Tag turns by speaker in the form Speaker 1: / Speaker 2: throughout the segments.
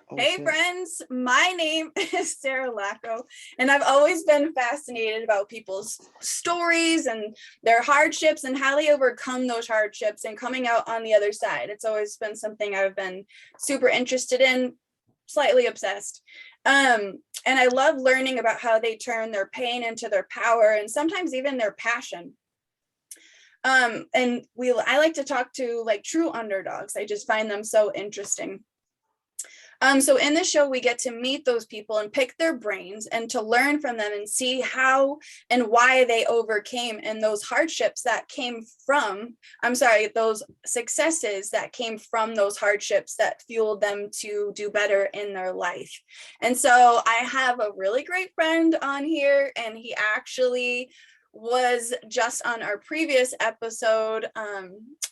Speaker 1: Oh,
Speaker 2: Hey
Speaker 1: shit.
Speaker 2: friends, my name is Sarah Lacko, and I've always been fascinated about people's stories and their hardships and how they overcome those hardships and coming out on the other side. It's always been something I've been super interested in, slightly obsessed. And I love learning about how they turn their pain into their power and sometimes even their passion. I like to talk to like true underdogs. I just find them so interesting. So in this show, we get to meet those people and pick their brains and to learn from them and see how and why they overcame and those hardships that came from, those successes that came from those hardships that fueled them to do better in their life. And so I have a really great friend on here, and he actually was just on our previous episode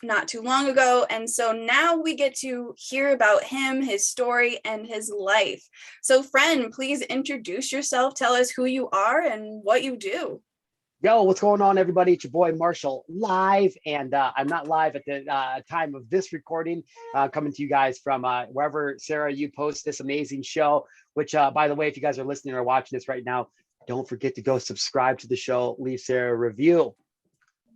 Speaker 2: not too long ago. And so now we get to hear about him, his story, and his life. So friend, please introduce yourself. Tell us who you are and what you do.
Speaker 1: Yo, what's going on, everybody? It's your boy Marshall live, and I'm not live at the time of this recording, coming to you guys from wherever, Sarah, you post this amazing show, which, by the way, if you guys are listening or watching this right now, don't forget to go subscribe to the show, leave Sarah a review.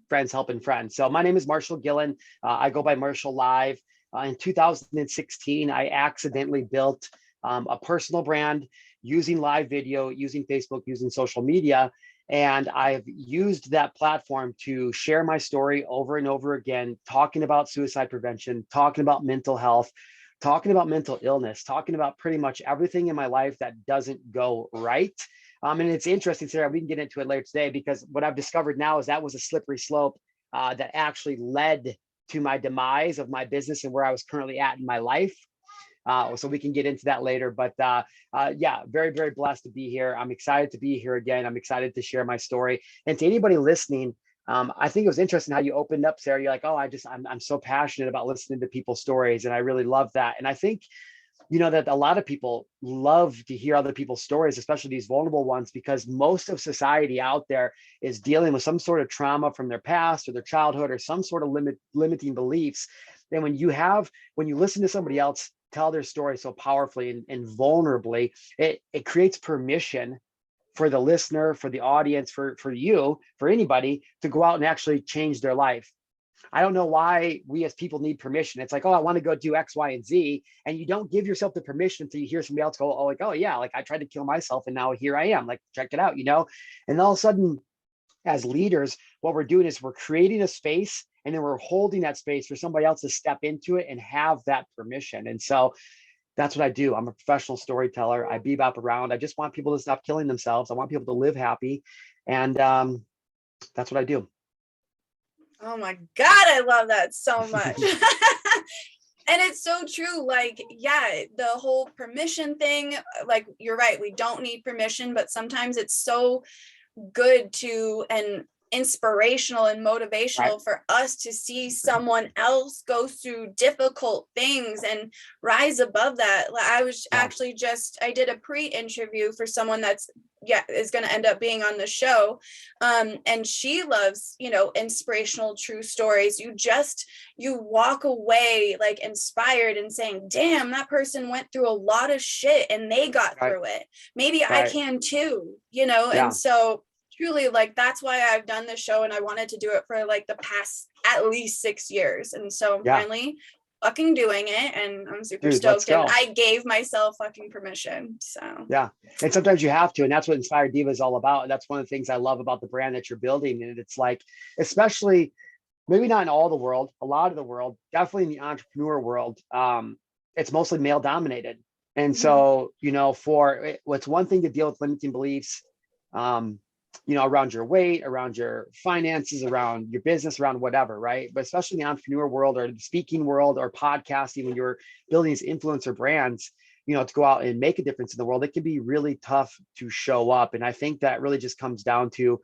Speaker 1: Friends helping friends. So my name is Marshal Gillen. I go by Marshall Live. In 2016, I accidentally built a personal brand using live video, using Facebook, using social media. And I've used that platform to share my story over and over again, talking about suicide prevention, talking about mental health, talking about mental illness, talking about pretty much everything in my life that doesn't go right. And it's interesting, Sarah, we can get into it later today, because what I've discovered now is that was a slippery slope that actually led to my demise of my business and where I was currently at in my life. So we can get into that later. But yeah, very, very blessed to be here. I'm excited to be here again. I'm excited to share my story. And to anybody listening, I think it was interesting how you opened up, Sarah. You're like, oh, I'm so passionate about listening to people's stories. And I really love that. And I think, that a lot of people love to hear other people's stories, especially these vulnerable ones, because most of society out there is dealing with some sort of trauma from their past or their childhood or some sort of limiting beliefs. And when you listen to somebody else tell their story so powerfully and vulnerably, it creates permission for the listener, for the audience, for you, for anybody to go out and actually change their life. I don't know why we as people need permission. It's like, oh, I want to go do X, Y, and Z. And you don't give yourself the permission until you hear somebody else go, oh yeah, like I tried to kill myself and now here I am, like, check it out, And all of a sudden, as leaders, what we're doing is we're creating a space, and then we're holding that space for somebody else to step into it and have that permission. And so that's what I do. I'm a professional storyteller. I bebop around. I just want people to stop killing themselves. I want people to live happy. And that's what I do.
Speaker 2: Oh my God, I love that so much. And it's so true. Like, yeah, the whole permission thing, like, you're right. We don't need permission, but sometimes it's so good to and inspirational and motivational
Speaker 1: Right.
Speaker 2: for us to see someone else go through difficult things and rise above that. Like, I was actually I did a pre-interview for someone that's is going to end up being on the show, and she loves inspirational true stories. You walk away like inspired and saying, damn, that person went through a lot of shit and they got through it. Maybe I can too, and so truly, like, that's why I've done this show, and I wanted to do it for like the past at least 6 years. And so I'm finally fucking doing it, and I'm super stoked. And I gave myself fucking permission. So
Speaker 1: yeah. And sometimes you have to, and that's what Inspired Diva is all about. And that's one of the things I love about the brand that you're building. And it's like, especially maybe not in all the world, a lot of the world, definitely in the entrepreneur world, it's mostly male dominated. And so, it's one thing to deal with limiting beliefs, around your weight, around your finances, around your business, around whatever, right? But especially in the entrepreneur world or the speaking world or podcasting, when you're building these influencer brands, to go out and make a difference in the world, it can be really tough to show up. And I think that really just comes down to,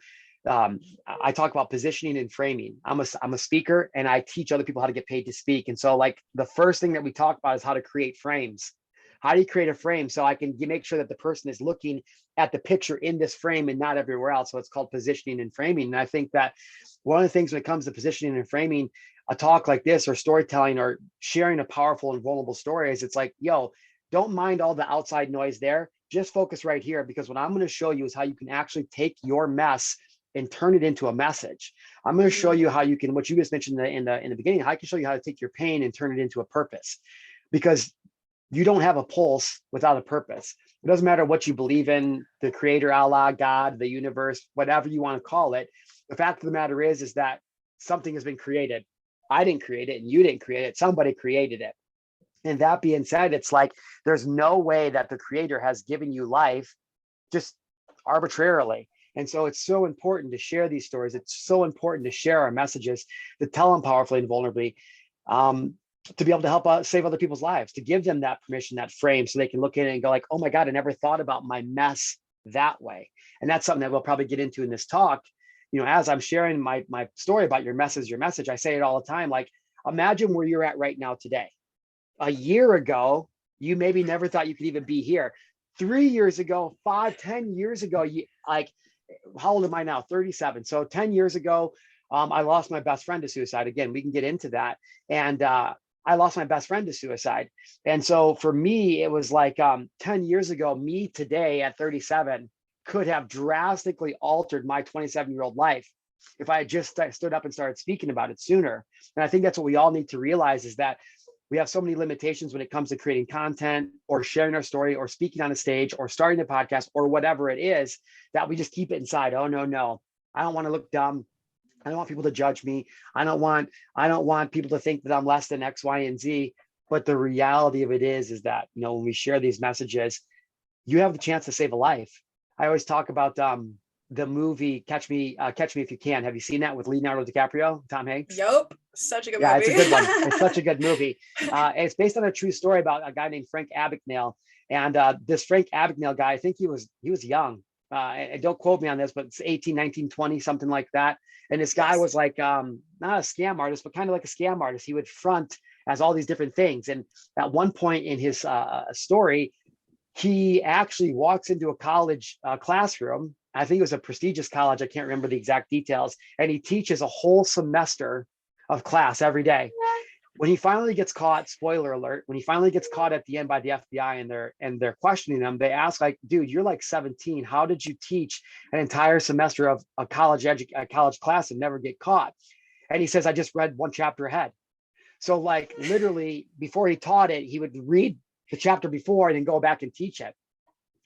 Speaker 1: I talk about positioning and framing. I'm a speaker, and I teach other people how to get paid to speak. And so, like, the first thing that we talk about is how to create frames. How do you create a frame so I can make sure that the person is looking at the picture in this frame and not everywhere else? So it's called positioning and framing. And I think that one of the things when it comes to positioning and framing, a talk like this or storytelling or sharing a powerful and vulnerable story, is it's like, Don't mind all the outside noise there. Just focus right here, because what I'm going to show you is how you can actually take your mess and turn it into a message. I'm going to show you how you can, what you just mentioned in the beginning, how I can show you how to take your pain and turn it into a purpose, because you don't have a pulse without a purpose. It doesn't matter what you believe in, the creator, Allah, God, the universe, whatever you want to call it. The fact of the matter is that something has been created. I didn't create it and you didn't create it. Somebody created it. And that being said, it's like, there's no way that the creator has given you life just arbitrarily. And so it's so important to share these stories. It's so important to share our messages, to tell them powerfully and vulnerably, to be able to help save other people's lives, to give them that permission, that frame, so they can look in it and go like, oh my God, I never thought about my mess that way. And that's something that we'll probably get into in this talk. You know, as I'm sharing my story about your message, I say it all the time. Like, imagine where you're at right now today. A year ago, you maybe never thought you could even be here. 3 years ago, 5, 10 years ago, you like, how old am I now? 37. So 10 years ago, I lost my best friend to suicide. Again, we can get into that. And I lost my best friend to suicide. And so for me, it was like 10 years ago, me today at 37 could have drastically altered my 27-year-old life if I had just stood up and started speaking about it sooner. And I think that's what we all need to realize, is that we have so many limitations when it comes to creating content or sharing our story or speaking on a stage or starting a podcast or whatever it is, that we just keep it inside. Oh, no, I don't want to look dumb. I don't want people to judge me. I don't want people to think that I'm less than X, Y, and Z. But the reality of it is that, you know, when we share these messages, you have the chance to save a life. I always talk about the movie Catch Me If You Can. Have you seen that with Leonardo DiCaprio, Tom Hanks?
Speaker 2: Yup, such a good movie.
Speaker 1: Yeah, it's a good one. It's such a good movie. It's based on a true story about a guy named Frank Abagnale. And this Frank Abagnale guy, I think he was young. And don't quote me on this, but it's 18, 19, 20, something like that. And this guy was like, not a scam artist, but kind of like a scam artist. He would front as all these different things. And at one point in his story, he actually walks into a college classroom. I think it was a prestigious college. I can't remember the exact details. And he teaches a whole semester of class every day. When he finally gets caught, spoiler alert, when he finally gets caught at the end by the FBI and they're questioning him, they ask like, dude, you're like 17. How did you teach an entire semester of a college class and never get caught? And he says, I just read one chapter ahead. So like literally before he taught it, he would read the chapter before and then go back and teach it.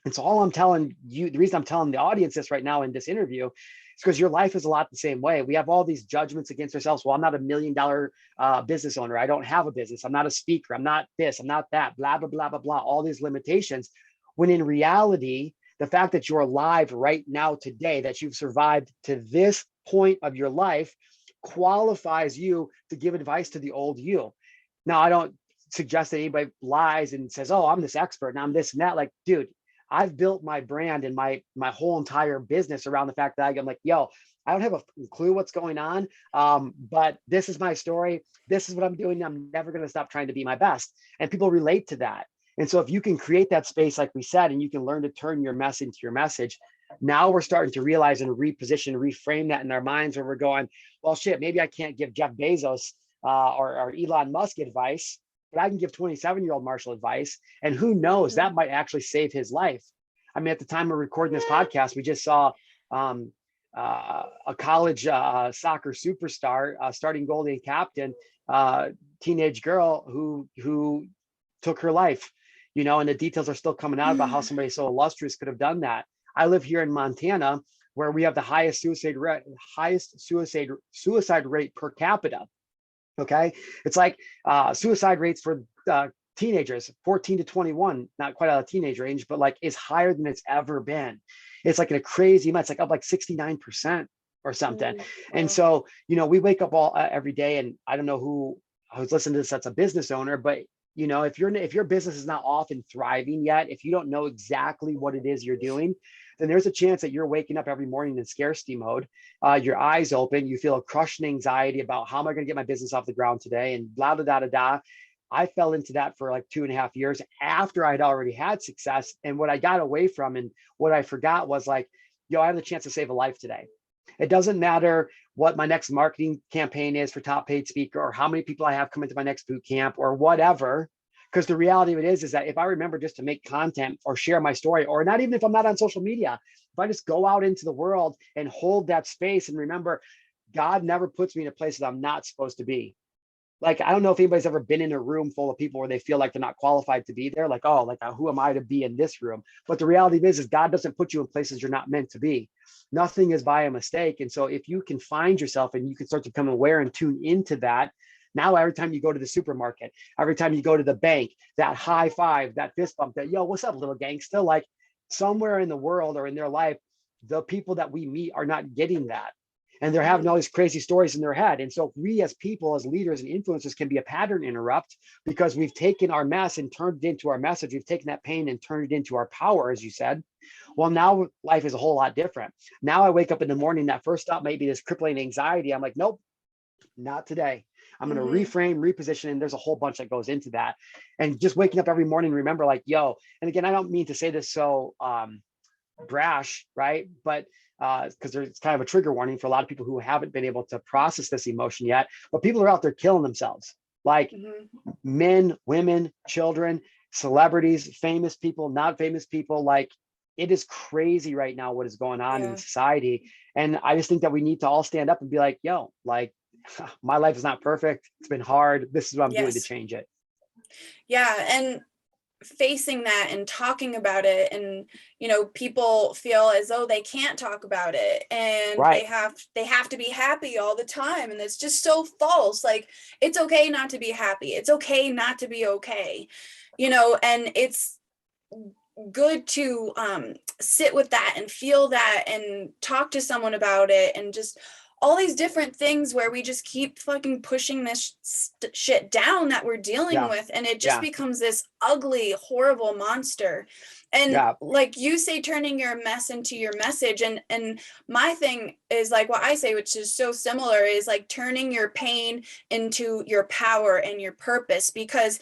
Speaker 1: And so all I'm telling you, the reason I'm telling the audience this right now in this interview is because your life is a lot the same way. We have all these judgments against ourselves. Well, I'm not $1 million business owner. I don't have a business. I'm not a speaker. I'm not this. I'm not that. Blah, blah, blah, blah, blah. All these limitations. When in reality, the fact that you're alive right now today, that you've survived to this point of your life, qualifies you to give advice to the old you. Now, I don't suggest that anybody lies and says, oh, I'm this expert and I'm this and that. Like, dude, I've built my brand and my whole entire business around the fact that I'm like, yo, I don't have a clue what's going on, but this is my story. This is what I'm doing. I'm never going to stop trying to be my best. And people relate to that. And so if you can create that space, like we said, and you can learn to turn your mess into your message, now we're starting to realize and reposition, reframe that in our minds, where we're going, well, shit, maybe I can't give Jeff Bezos or Elon Musk advice, but I can give 27-year-old Marshall advice. And who knows, that might actually save his life. I mean, at the time of recording this podcast, we just saw a college soccer superstar, starting goalie and captain, teenage girl who took her life, you know, and the details are still coming out about how somebody so illustrious could have done that. I live here in Montana, where we have the highest suicide rate per capita. Okay. It's like suicide rates for teenagers, 14 to 21, not quite out of teenage range, but like is higher than it's ever been. It's like in a crazy amount. It's like up like 69% or something. And so, you know, we wake up every day, and I don't know who's listening to this that's a business owner, but you know, if your business is not off and thriving yet, if you don't know exactly what it is you're doing, then there's a chance that you're waking up every morning in scarcity mode. Your eyes open, you feel a crushing anxiety about how am I going to get my business off the ground today, and blah, blah, blah, blah, blah. I fell into that for like 2.5 years after I'd already had success. And what I got away from and what I forgot was like, yo, I have the chance to save a life today. It doesn't matter what my next marketing campaign is for top paid speaker, or how many people I have come into my next boot camp or whatever, Because the reality of it is that if I remember just to make content or share my story, or not even if I'm not on social media, if I just go out into the world and hold that space and remember, God never puts me in a place that I'm not supposed to be. Like, I don't know if anybody's ever been in a room full of people where they feel like they're not qualified to be there. Like, oh, like, who am I to be in this room? But the reality is God doesn't put you in places you're not meant to be. Nothing is by a mistake. And so if you can find yourself and you can start to become aware and tune into that, now every time you go to the supermarket, every time you go to the bank, that high five, that fist bump, that, yo, what's up, little gangsta? Like, somewhere in the world or in their life, the people that we meet are not getting that. And they're having all these crazy stories in their head. And so we as people, as leaders and influencers, can be a pattern interrupt because we've taken our mess and turned it into our message. We've taken that pain and turned it into our power, as you said. Well, now life is a whole lot different. Now I wake up in the morning, that first thought might be this crippling anxiety. I'm like, nope, not today. I'm going to reframe, reposition, and there's a whole bunch that goes into that. And just waking up every morning, remember, like, yo, and again, I don't mean to say this so brash, right? But because there's kind of a trigger warning for a lot of people who haven't been able to process this emotion yet, but people are out there killing themselves, like men, women, children, celebrities, famous people, not famous people. Like, it is crazy right now what is going on in society. And I just think that we need to all stand up and be like, yo, like, my life is not perfect. It's been hard. This is what I'm doing to change it.
Speaker 2: Yeah. And facing that and talking about it, and people feel as though they can't talk about it, and they have to be happy all the time, and it's just so false. Like, it's okay not to be happy, it's okay not to be okay, and it's good to sit with that and feel that and talk to someone about it, and just all these different things where we just keep fucking pushing this shit down that we're dealing with. And it just becomes this ugly, horrible monster. And like you say, turning your mess into your message. And my thing is like what I say, which is so similar, is like turning your pain into your power and your purpose, because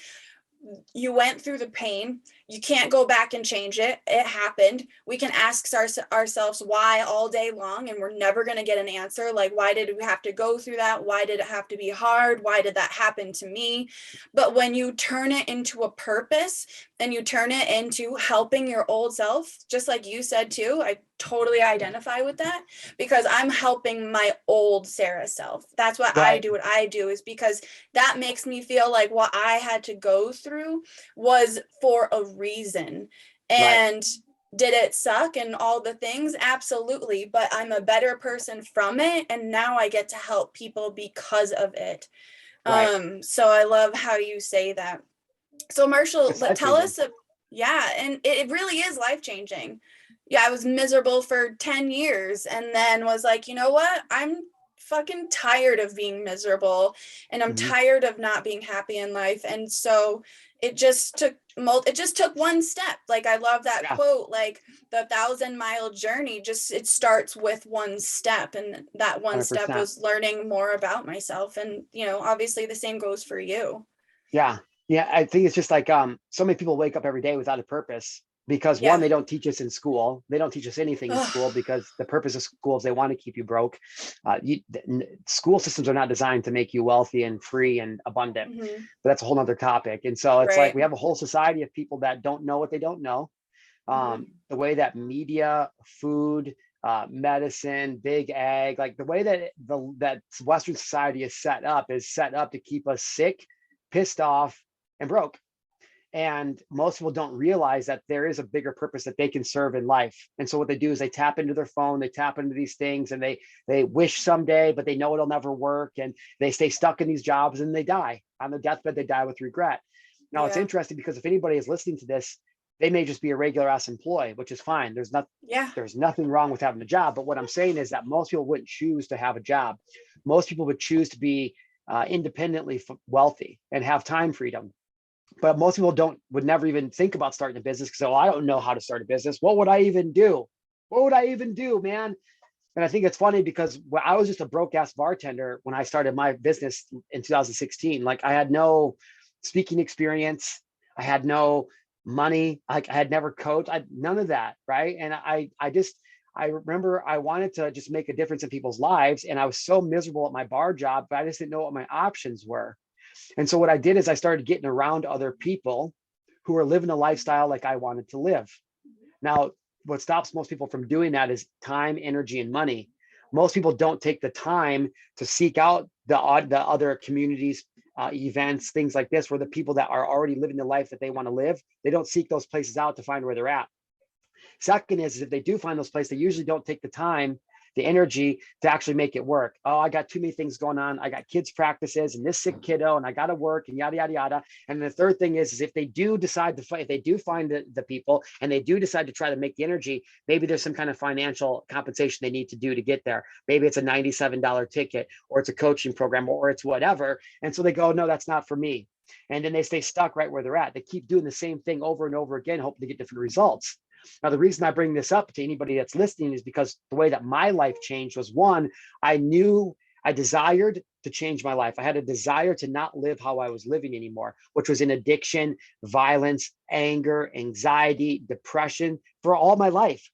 Speaker 2: you went through the pain. You can't go back and change it. It happened. We can ask ourselves why all day long, and we're never going to get an answer. Like, why did we have to go through that? Why did it have to be hard? Why did that happen to me? But when you turn it into a purpose and you turn it into helping your old self, just like you said too, I totally identify with that, because I'm helping my old Sarah self. That's what I do. What I do is because that makes me feel like what I had to go through was for a reason. And did it suck and all the things? Absolutely. But I'm a better person from it, and now I get to help people because of it. So I love how you say that. So Marshall, tell us. And it really is life-changing. I was miserable for 10 years and then was like, you know what? I'm fucking tired of being miserable, and I'm tired of not being happy in life. And so it just took one step. Like, I love that quote, like the 1,000-mile journey, it starts with one step. And that one 100%. Step was learning more about myself. And, obviously the same goes for you.
Speaker 1: Yeah. I think it's just like, so many people wake up every day without a purpose. Because one, they don't teach us in school. They don't teach us anything in school, because the purpose of school is they want to keep you broke. School systems are not designed to make you wealthy and free and abundant, but that's a whole nother topic. And so it's like, we have a whole society of people that don't know what they don't know. The way that media, food, medicine, big ag, like the way that that Western society is set up to keep us sick, pissed off, and broke. And most people don't realize that there is a bigger purpose that they can serve in life. And so what they do is they tap into their phone, they tap into these things, and they wish someday, but they know it'll never work. And they stay stuck in these jobs, and they die on their deathbed. They die with regret. Now it's interesting, because if anybody is listening to this, they may just be a regular ass employee, which is fine. There's nothing wrong with having a job. But what I'm saying is that most people wouldn't choose to have a job. Most people would choose to be independently wealthy and have time freedom. But most people would never even think about starting a business, because, I don't know how to start a business. What would I even do? Man? And I think it's funny, because I was just a broke ass bartender when I started my business in 2016. Like, I had no speaking experience. I had no money. Like, I had never coached. None of that. Right. And I remember I wanted to just make a difference in people's lives. And I was so miserable at my bar job, but I just didn't know what my options were. And so what I did is I started getting around other people who are living a lifestyle like I wanted to live. Now, what stops most people from doing that is time, energy, and money. Most people don't take the time to seek out the other communities, events, things like this, where the people that are already living the life that they want to live, they don't seek those places out to find where they're at. Second is if they do find those places, they usually don't take the time, the energy to actually make it work. Oh, I got too many things going on. I got kids practices and this sick kiddo and I got to work and yada, yada, yada. And the third thing is if they do decide to fight, if they do find the people and they do decide to try to make the energy, maybe there's some kind of financial compensation they need to do to get there. Maybe it's a $97 ticket or it's a coaching program or it's whatever. And so they go, no, that's not for me. And then they stay stuck right where they're at. They keep doing the same thing over and over again, hoping to get different results. Now, the reason I bring this up to anybody that's listening is because the way that my life changed was, one, I desired to change my life. I had a desire to not live how I was living anymore, which was in addiction, violence, anger, anxiety, depression for all my life.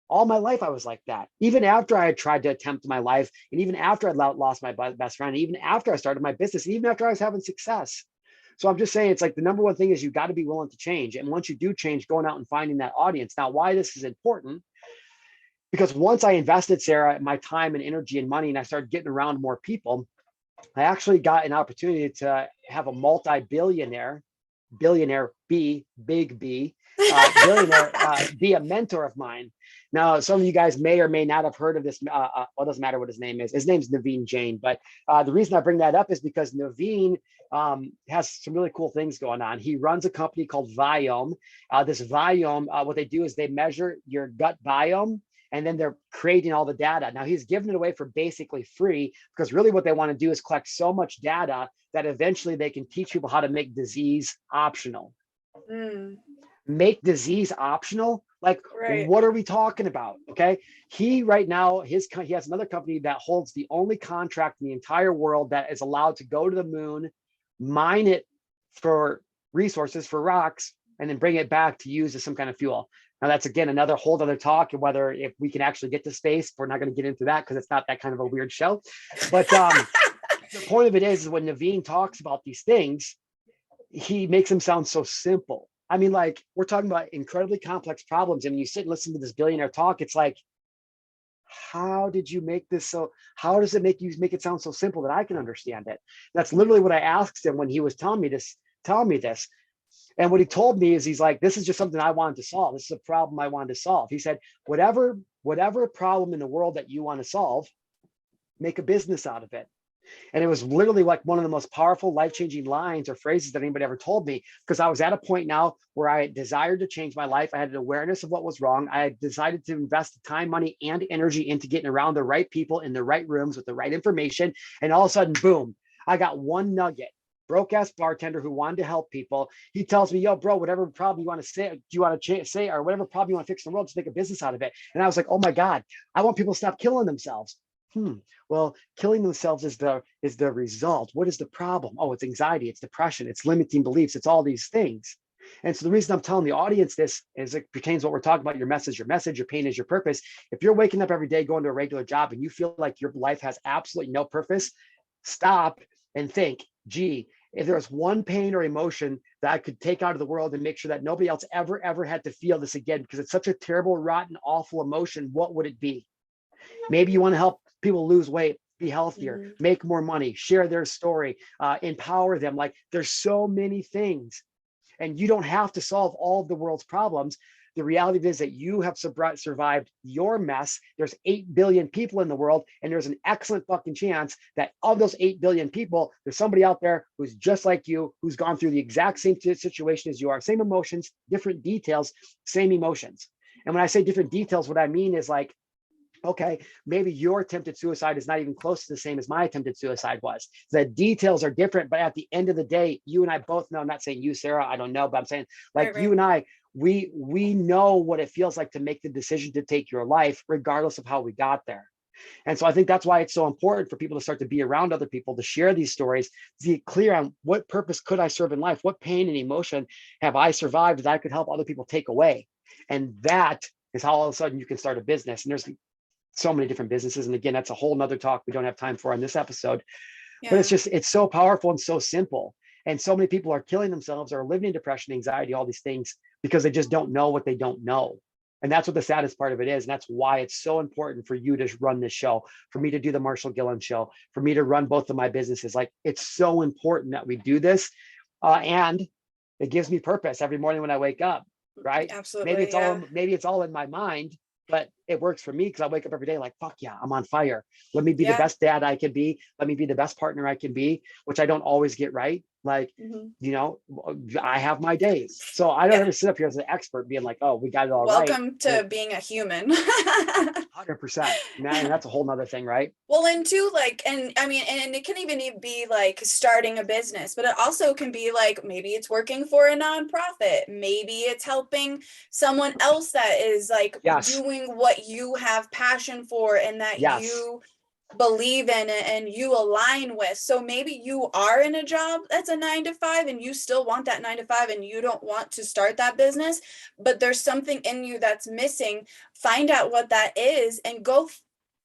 Speaker 1: All my life, I was like that. Even after I had tried to attempt my life, and even after I'd lost my best friend, and even after I started my business, and even after I was having success. So I'm just saying, it's like the number one thing is you got to be willing to change. And once you do change, going out and finding that audience. Now, why this is important, because once I invested, Sarah, my time and energy and money, and I started getting around more people, I actually got an opportunity to have a billionaire, billionaire, be a mentor of mine. Now, some of you guys may or may not have heard of this. Well, it doesn't matter what his name is. His name's Naveen Jain. But the reason I bring that up is because Naveen has some really cool things going on. He runs a company called Viome. This Viome, what they do is they measure your gut biome, and then they're creating all the data. Now, he's giving it away for basically free because really what they want to do is collect so much data that eventually they can teach people how to make disease optional. Make disease optional? Like, right. What are we talking about? Okay. He right now, he has another company that holds the only contract in the entire world that is allowed to go to the moon, mine it for resources, for rocks, and then bring it back to use as some kind of fuel. Now, that's, again, another whole other talk, and whether if we can actually get to space. We're not going to get into that because it's not that kind of a weird show. But the point of it is when Naveen talks about these things, he makes them sound so simple. I mean, like, we're talking about incredibly complex problems. And when you sit and listen to this billionaire talk, it's like, how did you make this so, how does it make it sound so simple that I can understand it? That's literally what I asked him when he was telling me this. And what he told me is, he's like, this is just something I wanted to solve. This is a problem I wanted to solve. He said, whatever problem in the world that you want to solve, make a business out of it. And it was literally like one of the most powerful, life-changing lines or phrases that anybody ever told me, because I was at a point now where I desired to change my life. I had an awareness of what was wrong. I had decided to invest the time, money, and energy into getting around the right people in the right rooms with the right information. And all of a sudden, boom, I got one nugget. Broke-ass bartender who wanted to help people. He tells me, yo, bro, whatever problem you want to say, or whatever problem you want to fix in the world, just make a business out of it. And I was like, oh my God, I want people to stop killing themselves. Well, killing themselves is the result. What is the problem? Oh, it's anxiety, it's depression, it's limiting beliefs, it's all these things. And so the reason I'm telling the audience this is it pertains to what we're talking about, your message, your pain is your purpose. If you're waking up every day, going to a regular job, and you feel like your life has absolutely no purpose, stop and think, gee, if there's one pain or emotion that I could take out of the world and make sure that nobody else ever had to feel this again, because it's such a terrible, rotten, awful emotion, what would it be? Maybe you want to help people lose weight, be healthier, make more money, share their story, empower them. Like, there's so many things, and you don't have to solve all of the world's problems. The reality is that you have survived your mess. There's 8 billion people in the world, and there's an excellent fucking chance that of those 8 billion people, there's somebody out there who's just like you, who's gone through the exact same situation as you are, same emotions, different details, same emotions. And when I say different details, what I mean is, like, okay, maybe your attempted suicide is not even close to the same as my attempted suicide was. The details are different, but at the end of the day, you and I both know, I'm not saying you, Sarah, I don't know, but I'm saying, like, right. You and I, we know what it feels like to make the decision to take your life, regardless of how we got there. And so I think that's why it's so important for people to start to be around other people, to share these stories, to get clear on what purpose could I serve in life? What pain and emotion have I survived that I could help other people take away? And that is how all of a sudden you can start a business. And there's so many different businesses. And again, that's a whole nother talk we don't have time for on this episode. But it's so powerful and so simple. And so many people are killing themselves or living in depression, anxiety, all these things because they just don't know what they don't know. And that's what the saddest part of it is. And that's why it's so important for you to run this show, for me to do the Marshal Gillen show, for me to run both of my businesses. Like, it's so important that we do this. And it gives me purpose every morning when I wake up, right?
Speaker 2: Absolutely.
Speaker 1: Maybe it's all in my mind, but it works for me because I wake up every day like, fuck yeah, I'm on fire. Let me be the best dad I can be. Let me be the best partner I can be, which I don't always get right. Like, you know, I have my days. So I don't ever sit up here as an expert being like, oh, we got it all right.
Speaker 2: Welcome to being a human.
Speaker 1: 100%. Man, that's a whole nother thing, right?
Speaker 2: Well, and too, like, and I mean, and it can even be like starting a business, but it also can be like, maybe it's working for a nonprofit. Maybe it's helping someone else that is like doing what you have passion for and that you believe in it and you align with. So maybe you are in a job that's a 9-to-5 and you still want that 9-to-5 and you don't want to start that business, but there's something in you that's missing. Find out what that is and go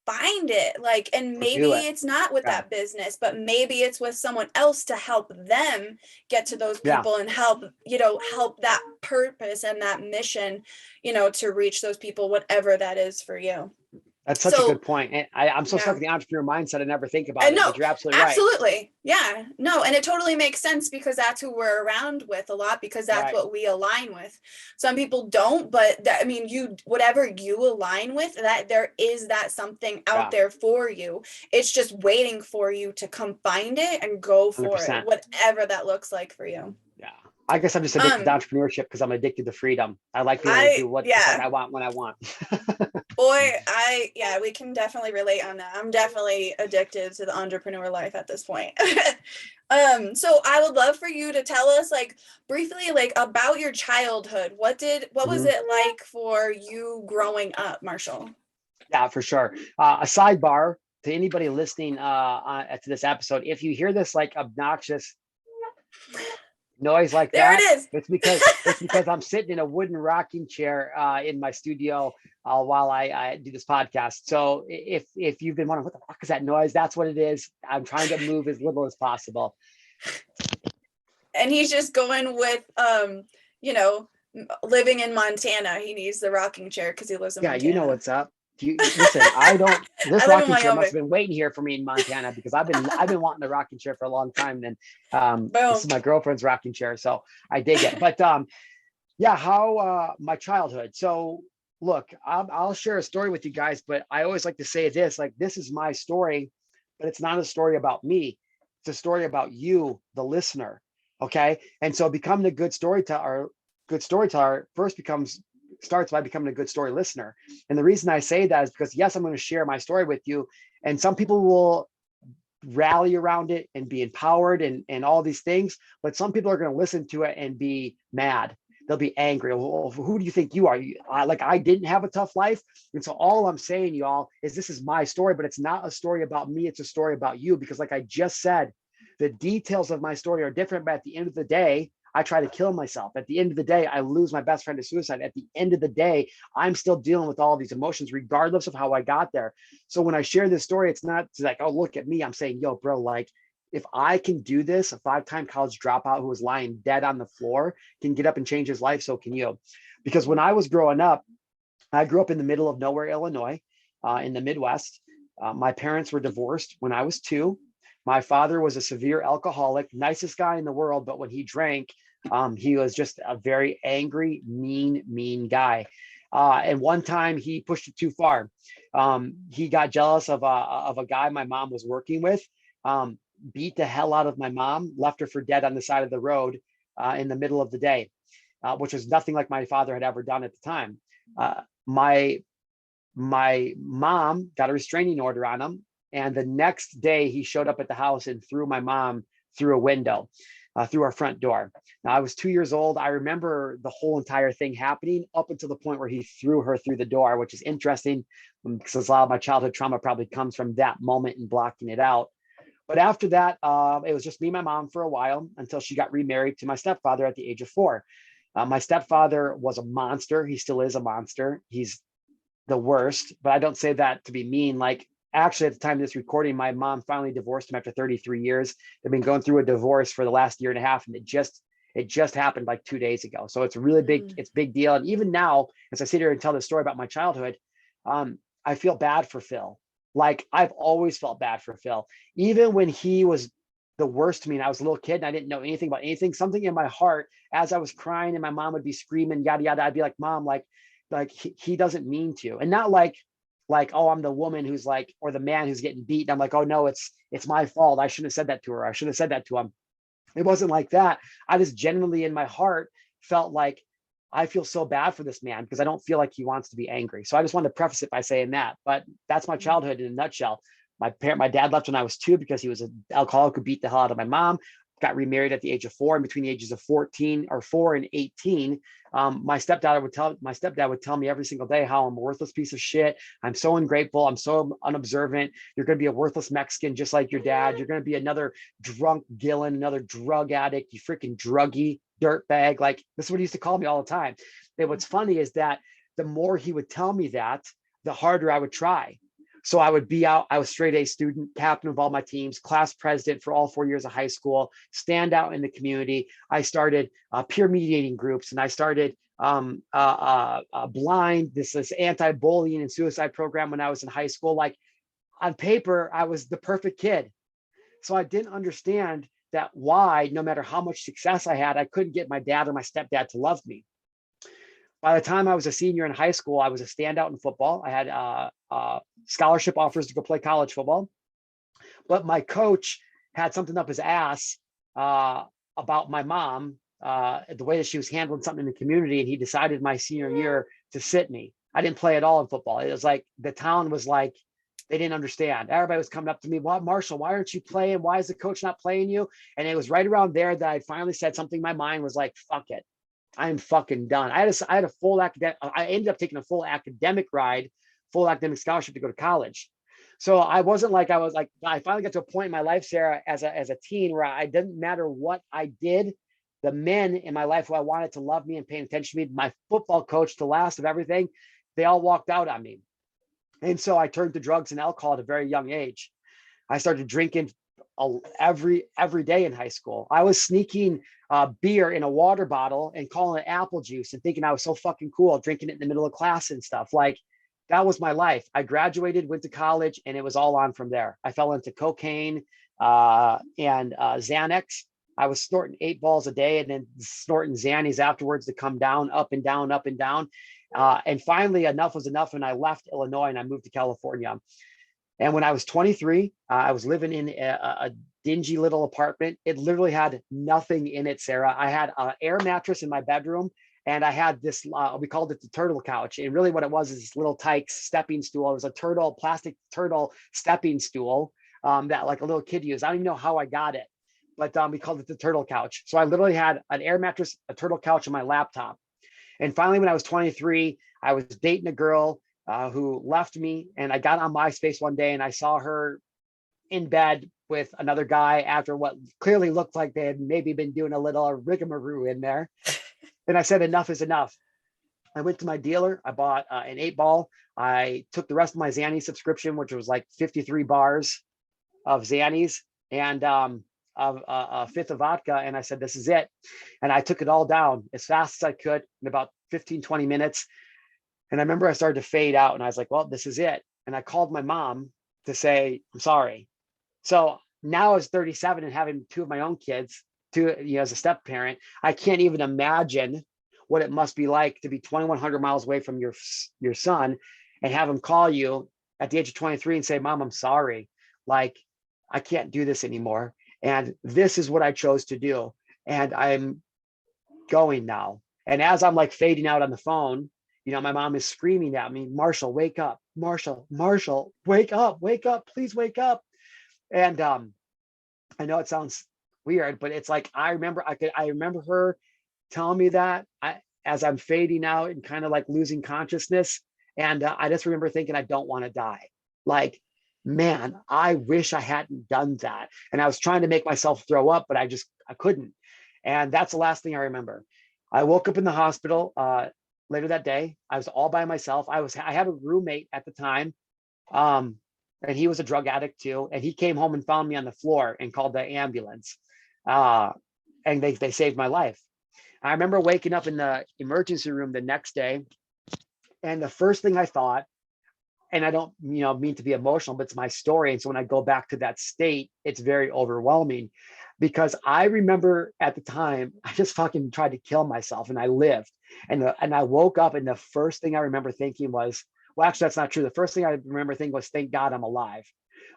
Speaker 2: find it. Like, and maybe it's not with that business, but maybe it's with someone else to help them get to those people and help, you know, help that purpose and that mission, you know, to reach those people, whatever that is for you.
Speaker 1: That's such a good point. And I'm so stuck in the entrepreneur mindset. I never think about it, but you're absolutely right.
Speaker 2: Absolutely. Yeah, no. And it totally makes sense because that's who we're around with a lot, because that's what we align with. Some people don't, but I mean, whatever you align with, that there is that something out there for you. It's just waiting for you to come find it and go for 100%. It, whatever that looks like for you.
Speaker 1: Yeah. I guess I'm just addicted to entrepreneurship because I'm addicted to freedom. I like being able to do what I want when I want.
Speaker 2: Boy, we can definitely relate on that. I'm definitely addicted to the entrepreneur life at this point. So I would love for you to tell us, like, briefly, like, about your childhood. What was it like for you growing up, Marshall?
Speaker 1: Yeah, for sure. A sidebar to anybody listening to this episode: if you hear this like obnoxious noise like
Speaker 2: there
Speaker 1: that,
Speaker 2: it is.
Speaker 1: it's because I'm sitting in a wooden rocking chair in my studio while I do this podcast. So if you've been wondering what the fuck is that noise, that's what it is. I'm trying to move as little as possible.
Speaker 2: And he's just going with you know, living in Montana. He needs the rocking chair because he lives in Montana.
Speaker 1: You know what's up. Listen, this rocking chair must have been waiting here for me in Montana because I've been wanting the rocking chair for a long time. And this is my girlfriend's rocking chair, so I dig it. But how my childhood. So look, I'll share a story with you guys, but I always like to say this: like, this is my story, but it's not a story about me. It's a story about you, the listener. Okay, and so becoming a good storyteller first starts by becoming a good story listener. And the reason I say that is because, yes, I'm going to share my story with you, and some people will rally around it and be empowered and all these things, but some people are going to listen to it and be mad. They'll be angry. Well, who do you think you are? Like, I didn't have a tough life. And so all I'm saying, y'all, is this is my story, but it's not a story about me. It's a story about you, because like I just said, the details of my story are different, but at the end of the day, I try to kill myself. At the end of the day, I lose my best friend to suicide. At the end of the day, I'm still dealing with all these emotions, regardless of how I got there. So when I share this story, it's not like, oh, look at me. I'm saying, yo, bro, like, if I can do this, a 5-time college dropout who was lying dead on the floor can get up and change his life, so can you. Because when I was growing up, I grew up in the middle of nowhere, Illinois, in the Midwest. My parents were divorced when I was 2. My father was a severe alcoholic, nicest guy in the world, but when he drank, he was just a very angry, mean guy. And one time he pushed it too far. He got jealous of a guy my mom was working with, beat the hell out of my mom, left her for dead on the side of the road in the middle of the day, which was nothing like my father had ever done at the time. My mom got a restraining order on him. And the next day he showed up at the house and threw my mom through a window, through our front door. Now, I was 2 years old. I remember the whole entire thing happening up until the point where he threw her through the door, which is interesting because a lot of my childhood trauma probably comes from that moment and blocking it out. But after that, it was just me and my mom for a while until she got remarried to my stepfather at the age of 4. My stepfather was a monster. He still is a monster. He's the worst, but I don't say that to be mean. Like, actually, at the time of this recording, my mom finally divorced him after 33 years. They've been going through a divorce for the last year and a half, and it just happened like 2 days ago. So it's really big. It's a big deal. And even now, as I sit here and tell the story about my childhood, I feel bad for Phil. Like, I've always felt bad for Phil, even when he was the worst to me and I was a little kid and I didn't know anything about anything. Something in my heart, as I was crying and my mom would be screaming, yada yada, I'd be like, Mom, like he doesn't mean to. And not like, oh, I'm the woman who's like, or the man who's getting beaten. I'm like, oh no, it's my fault. I shouldn't have said that to her. I shouldn't have said that to him. It wasn't like that. I just genuinely in my heart felt like, I feel so bad for this man because I don't feel like he wants to be angry. So I just wanted to preface it by saying that. But that's my childhood in a nutshell. My dad left when I was 2 because he was an alcoholic who beat the hell out of my mom. Got remarried at the age of 4, and between the ages of 4 and 18, my stepdad would tell me every single day how I'm a worthless piece of shit. I'm so ungrateful. I'm so unobservant. You're going to be a worthless Mexican just like your dad. You're going to be another drunk Gillen, another drug addict, you freaking druggy dirtbag. Like, this is what he used to call me all the time. And what's funny is that the more he would tell me that, the harder I would try. So I would be out. I was straight A student, captain of all my teams, class president for all 4 years of high school, stand out in the community. I started peer mediating groups, and I started blind, this anti-bullying and suicide program when I was in high school. Like, on paper, I was the perfect kid. So I didn't understand that why, no matter how much success I had, I couldn't get my dad or my stepdad to love me. By the time I was a senior in high school, I was a standout in football. I had scholarship offers to go play college football. But my coach had something up his ass about my mom, the way that she was handling something in the community. And he decided my senior year to sit me. I didn't play at all in football. It was like, the town was like, they didn't understand. Everybody was coming up to me, "What, Marshall, why aren't you playing? Why is the coach not playing you?" And it was right around there that I finally said something in my mind was like, fuck it. I'm fucking done. I had a full academic, I ended up taking a full academic scholarship to go to college. So I wasn't like, I finally got to a point in my life, Sarah, as a teen, where I didn't matter what I did. The men in my life who I wanted to love me and pay attention to me, my football coach, the last of everything, they all walked out on me. And so I turned to drugs and alcohol at a very young age. I started drinking every day in high school. I was sneaking beer in a water bottle and calling it apple juice and thinking I was so fucking cool, drinking it in the middle of class and stuff. Like, that was my life. I graduated, went to college, and it was all on from there. I fell into cocaine and Xanax. I was snorting 8 balls a day and then snorting Xannies afterwards to come down, up and down, up and down. And finally, enough was enough. And I left Illinois and I moved to California. And when I was 23, I was living in a dingy little apartment. It literally had nothing in it, Sarah. I had an air mattress in my bedroom, and I had this, we called it the turtle couch. And really what it was is this little Tykes stepping stool. It was a plastic turtle stepping stool that like a little kid used. I don't even know how I got it, but we called it the turtle couch. So I literally had an air mattress, a turtle couch, and my laptop. And finally, when I was 23, I was dating a girl who left me, and I got on MySpace one day and I saw her in bed with another guy after what clearly looked like they had maybe been doing a little rigmarole in there. And I said, enough is enough. I went to my dealer. I bought an 8-ball. I took the rest of my Xanny subscription, which was like 53 bars of Xannies and a fifth of vodka. And I said, this is it. And I took it all down as fast as I could in about 15, 20 minutes. And I remember I started to fade out, and I was like, well, this is it. And I called my mom to say, I'm sorry. So now as 37 and having 2 of my own kids, as a step parent, I can't even imagine what it must be like to be 2,100 miles away from your son and have him call you at the age of 23 and say, Mom, I'm sorry. Like, I can't do this anymore. And this is what I chose to do. And I'm going now. And as I'm like fading out on the phone, my mom is screaming at me, Marshall, wake up, Marshall, wake up, please wake up. And I know it sounds weird, but it's like, I remember her telling me that as I'm fading out and kind of like losing consciousness. And I just remember thinking, I don't want to die. Like, man, I wish I hadn't done that. And I was trying to make myself throw up, but I couldn't. And that's the last thing I remember. I woke up in the hospital later that day. I was all by myself. I had a roommate at the time. and he was a drug addict too. And he came home and found me on the floor and called the ambulance. And they saved my life. I remember waking up in the emergency room the next day, and the first thing I thought, and I don't, mean to be emotional, but it's my story. And so when I go back to that state, it's very overwhelming, because I remember at the time, I just fucking tried to kill myself, and I lived. And I woke up, and the first thing I remember thinking was, well, actually, that's not true. The first thing I remember thinking was, thank God I'm alive.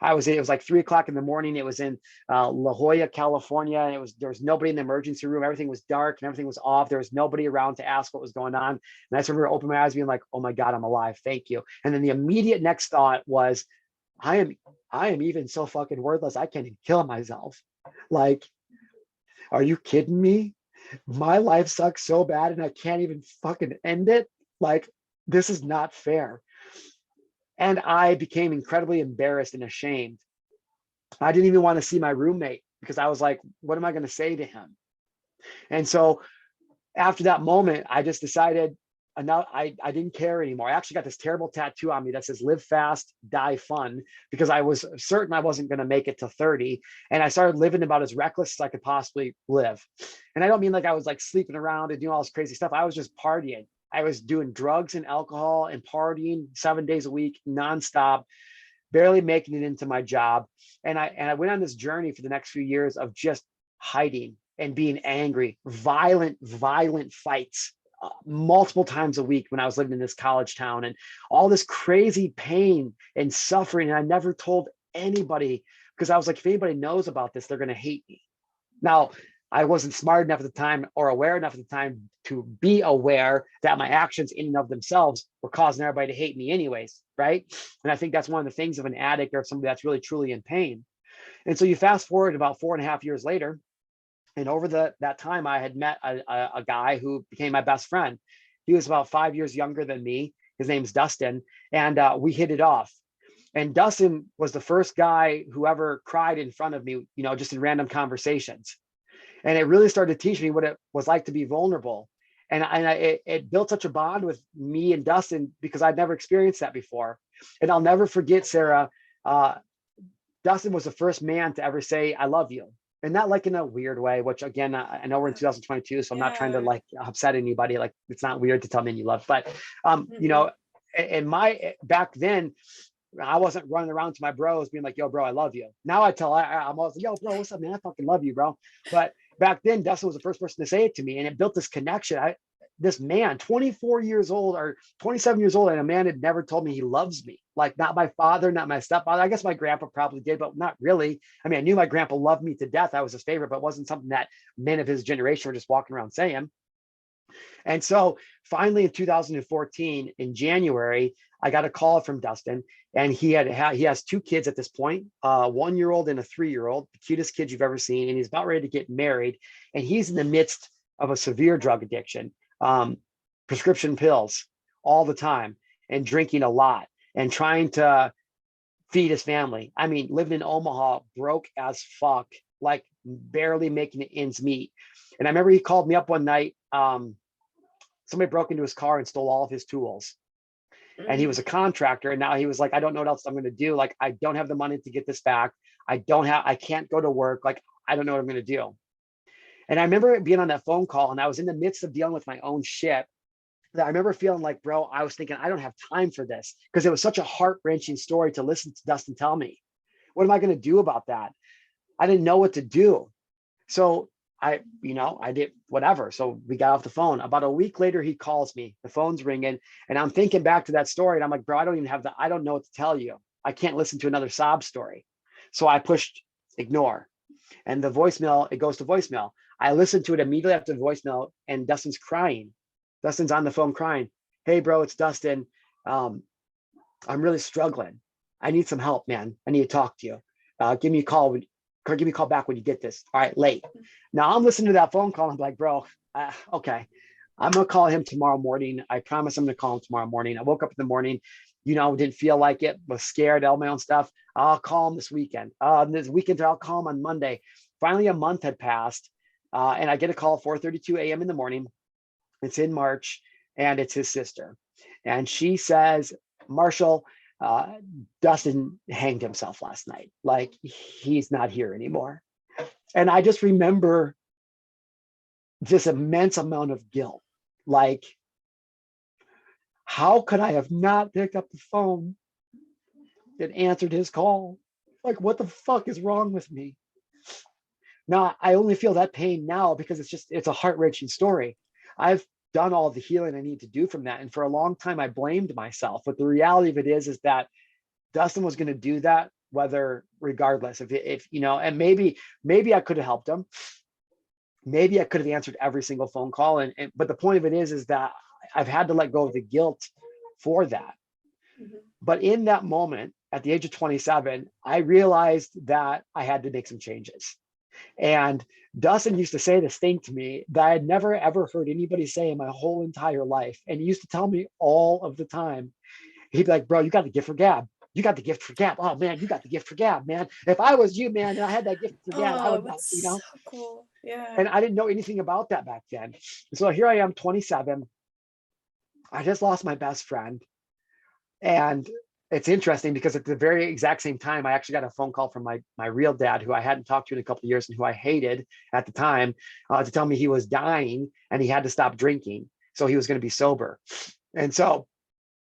Speaker 1: It was like 3 o'clock in the morning. It was in La Jolla, California. And there was nobody in the emergency room. Everything was dark and everything was off. There was nobody around to ask what was going on. And I just remember opening my eyes being like, oh my God, I'm alive. Thank you. And then the immediate next thought was, I am even so fucking worthless. I can't even kill myself. Like, are you kidding me? My life sucks so bad and I can't even fucking end it. Like, this is not fair. And I became incredibly embarrassed and ashamed. I didn't even want to see my roommate, because I was like, what am I going to say to him? And so after that moment, I just decided, enough. I didn't care anymore. I actually got this terrible tattoo on me that says live fast, die fun, because I was certain I wasn't going to make it to 30. And I started living about as reckless as I could possibly live. And I don't mean like I was like sleeping around and doing all this crazy stuff. I was just partying. I was doing drugs and alcohol and partying 7 days a week, nonstop, barely making it into my job. And I went on this journey for the next few years of just hiding and being angry, violent fights multiple times a week when I was living in this college town, and all this crazy pain and suffering. And I never told anybody, because I was like, if anybody knows about this, they're going to hate me. Now, I wasn't smart enough at the time or aware enough at the time to be aware that my actions in and of themselves were causing everybody to hate me anyways, right? And I think that's one of the things of an addict or somebody that's really truly in pain. And so you fast forward about 4.5 years later, and over that time, I had met a guy who became my best friend. He was about 5 years younger than me. His name's Dustin, and we hit it off. And Dustin was the first guy who ever cried in front of me, just in random conversations. And it really started to teach me what it was like to be vulnerable. And it built such a bond with me and Dustin, because I'd never experienced that before. And I'll never forget, Sarah, Dustin was the first man to ever say, I love you. And not like in a weird way, which again, I know we're in 2022, so I'm not trying to like upset anybody. Like, it's not weird to tell me you love, but in back then, I wasn't running around to my bros being like, yo, bro, I love you. Now I'm always like, yo, bro, what's up, man? I fucking love you, bro. But back then, Dustin was the first person to say it to me, and it built this connection. This man, 24 years old or 27 years old, and a man had never told me he loves me. Like, not my father, not my stepfather. I guess my grandpa probably did, but not really. I mean, I knew my grandpa loved me to death. I was his favorite, but it wasn't something that men of his generation were just walking around saying. And so finally in 2014, in January, I got a call from Dustin, and he has 2 kids at this point, a 1-year-old and a 3-year-old, the cutest kids you've ever seen. And he's about ready to get married. And he's in the midst of a severe drug addiction, prescription pills all the time, and drinking a lot, and trying to feed his family. I mean, living in Omaha, broke as fuck, like barely making ends meet. And I remember he called me up one night. Somebody broke into his car and stole all of his tools. And he was a contractor. And now he was like, I don't know what else I'm going to do. Like, I don't have the money to get this back. I can't go to work. Like, I don't know what I'm going to do. And I remember being on that phone call, and I was in the midst of dealing with my own shit, that I remember feeling like, bro, I was thinking, I don't have time for this, because it was such a heart-wrenching story to listen to Dustin tell me. What am I going to do about that? I didn't know what to do. So I did whatever. So we got off the phone. About a week later, he calls me, the phone's ringing, and I'm thinking back to that story. And I'm like, bro, I don't know what to tell you. I can't listen to another sob story. So I pushed ignore, and the voicemail, it goes to voicemail. I listened to it immediately after the voicemail, and Dustin's crying. Dustin's on the phone crying. Hey bro, it's Dustin. I'm really struggling. I need some help, man. I need to talk to you. Give me a call back when you get this. All right, late. Now I'm listening to that phone call. I'm like, bro, okay. I'm going to call him tomorrow morning. I promise I'm going to call him tomorrow morning. I woke up in the morning, didn't feel like it, was scared, all my own stuff. I'll call him this weekend. This weekend, I'll call him on Monday. Finally, a month had passed, and I get a call at 4:32 a.m. in the morning. It's in March, and it's his sister. And she says, Marshall, Dustin hanged himself last night. Like, he's not here anymore. And I just remember this immense amount of guilt. Like, how could I have not picked up the phone and answered his call? Like, what the fuck is wrong with me? Now, I only feel that pain now because it's a heart-wrenching story. I've done all the healing I need to do from that. And for a long time, I blamed myself. But the reality of it is that Dustin was going to do that, regardless if and maybe I could have helped him. Maybe I could have answered every single phone call. But the point of it is that I've had to let go of the guilt for that. Mm-hmm. But in that moment, at the age of 27, I realized that I had to make some changes. And Dustin used to say this thing to me that I had never, ever heard anybody say in my whole entire life. And he used to tell me all of the time. He'd be like, bro, you got the gift for gab. You got the gift for gab. Oh man, you got the gift for gab, man. If I was you, man, and I had that gift for gab, I would,
Speaker 2: so cool. Yeah.
Speaker 1: And I didn't know anything about that back then. So here I am, 27. I just lost my best friend. And it's interesting because at the very exact same time, I actually got a phone call from my real dad, who I hadn't talked to in a couple of years and who I hated at the time, to tell me he was dying and he had to stop drinking. So he was going to be sober. And so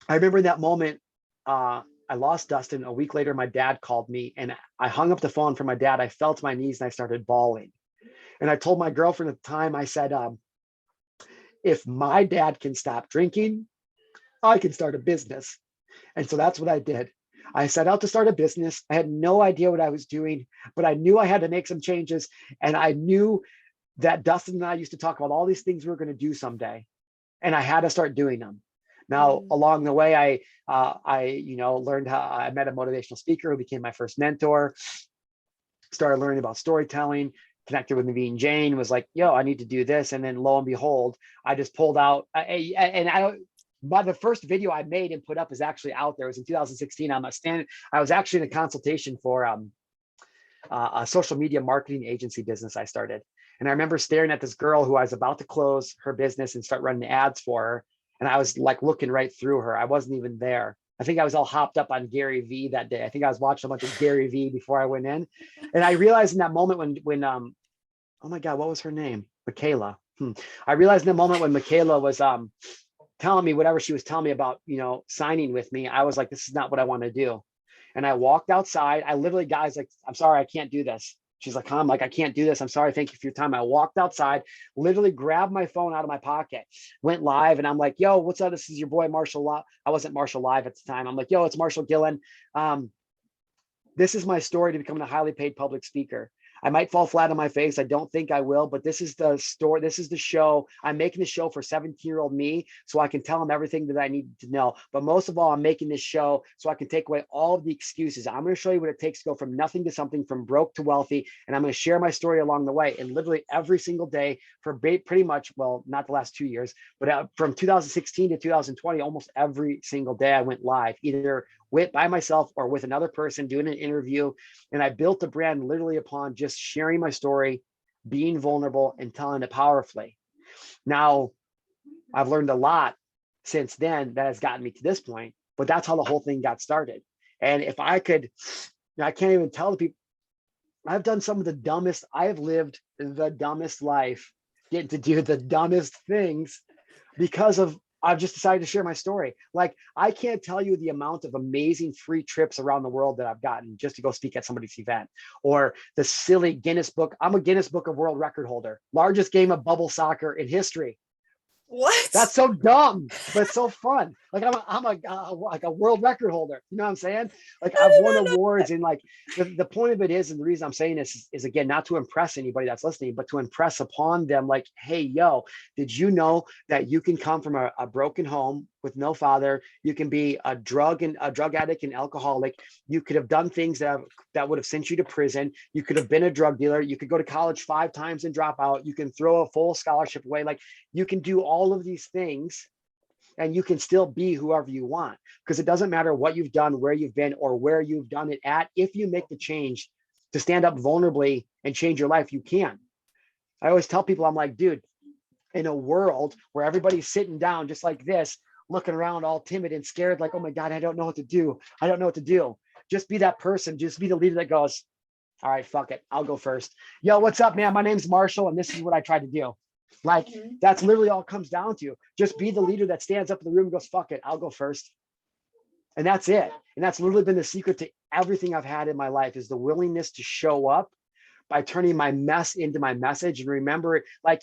Speaker 1: I remember in that moment, I lost Dustin. A week later, my dad called me and I hung up the phone from my dad. I fell to my knees and I started bawling. And I told my girlfriend at the time, I said, if my dad can stop drinking, I can start a business. And so that's what I did. I set out to start a business. I had no idea what I was doing, but I knew I had to make some changes. And I knew that Dustin and I used to talk about all these things we were going to do someday. And I had to start doing them. Now, along the way, I learned how I met a motivational speaker who became my first mentor, started learning about storytelling, connected with Naveen Jain, was like, yo, I need to do this. And then lo and behold, I just pulled out by the first video I made and put up is actually out there. It was in 2016. I was actually in a consultation for a social media marketing agency business I started. And I remember staring at this girl who I was about to close her business and start running ads for her. And I was like looking right through her. I wasn't even there. I think I was all hopped up on Gary Vee that day. I think I was watching a bunch of Gary Vee before I went in. And I realized in that moment when oh my God, what was her name? Michaela. I realized in the moment when Michaela was telling me whatever she was telling me about, signing with me, I was like, this is not what I want to do. And I walked outside. I literally, guys, like, I'm sorry, I can't do this. She's like, I'm like, I can't do this. I'm sorry. Thank you for your time. I walked outside, literally grabbed my phone out of my pocket, went live. And I'm like, yo, what's up? This is your boy, Marshall. I wasn't Marshall live at the time. I'm like, yo, it's Marshal Gillen. This is my story to becoming a highly paid public speaker. I might fall flat on my face. I don't think I will, but this is the story. This is the show. I'm making the show for 17-year-old me so I can tell him everything that I need to know. But most of all, I'm making this show so I can take away all of the excuses. I'm going to show you what it takes to go from nothing to something, from broke to wealthy. And I'm going to share my story along the way. And literally every single day for pretty much, well, not the last 2 years, but from 2016 to 2020, almost every single day I went live, either by myself or with another person doing an interview. And I built a brand literally upon just sharing my story, being vulnerable and telling it powerfully. Now, I've learned a lot since then that has gotten me to this point, but that's how the whole thing got started. And if I could, I can't even tell the people, I've done some of the dumbest, I have lived the dumbest life, getting to do the dumbest things because of I've just decided to share my story. Like, I can't tell you the amount of amazing free trips around the world that I've gotten just to go speak at somebody's event, or the silly Guinness Book. I'm a Guinness Book of World Record holder, largest game of bubble soccer in history.
Speaker 2: What?
Speaker 1: That's so dumb, but it's so fun. Like I'm a world record holder. You know what I'm saying? Like I've won awards, and like the point of it is, and the reason I'm saying this is again, not to impress anybody that's listening, but to impress upon them like, hey, yo, did you know that you can come from a broken home with no father? You can be a drug addict and alcoholic. You could have done things that would have sent you to prison. You could have been a drug dealer. You could go to college 5 times and drop out. You can throw a full scholarship away. Like, you can do all of these things and you can still be whoever you want, because it doesn't matter what you've done, where you've been, or where you've done it at. If you make the change to stand up vulnerably and change your life, you can. I always tell people, I'm like, dude, in a world where everybody's sitting down just like this, looking around all timid and scared, like, oh my God, I don't know what to do. I don't know what to do. Just be that person. Just be the leader that goes, all right, fuck it. I'll go first. Yo, what's up, man? My name's Marshall, and this is what I try to do. Like, that's literally all it comes down to. Just be the leader that stands up in the room and goes, fuck it. I'll go first. And that's it. And that's literally been the secret to everything I've had in my life, is the willingness to show up by turning my mess into my message. And remember, like,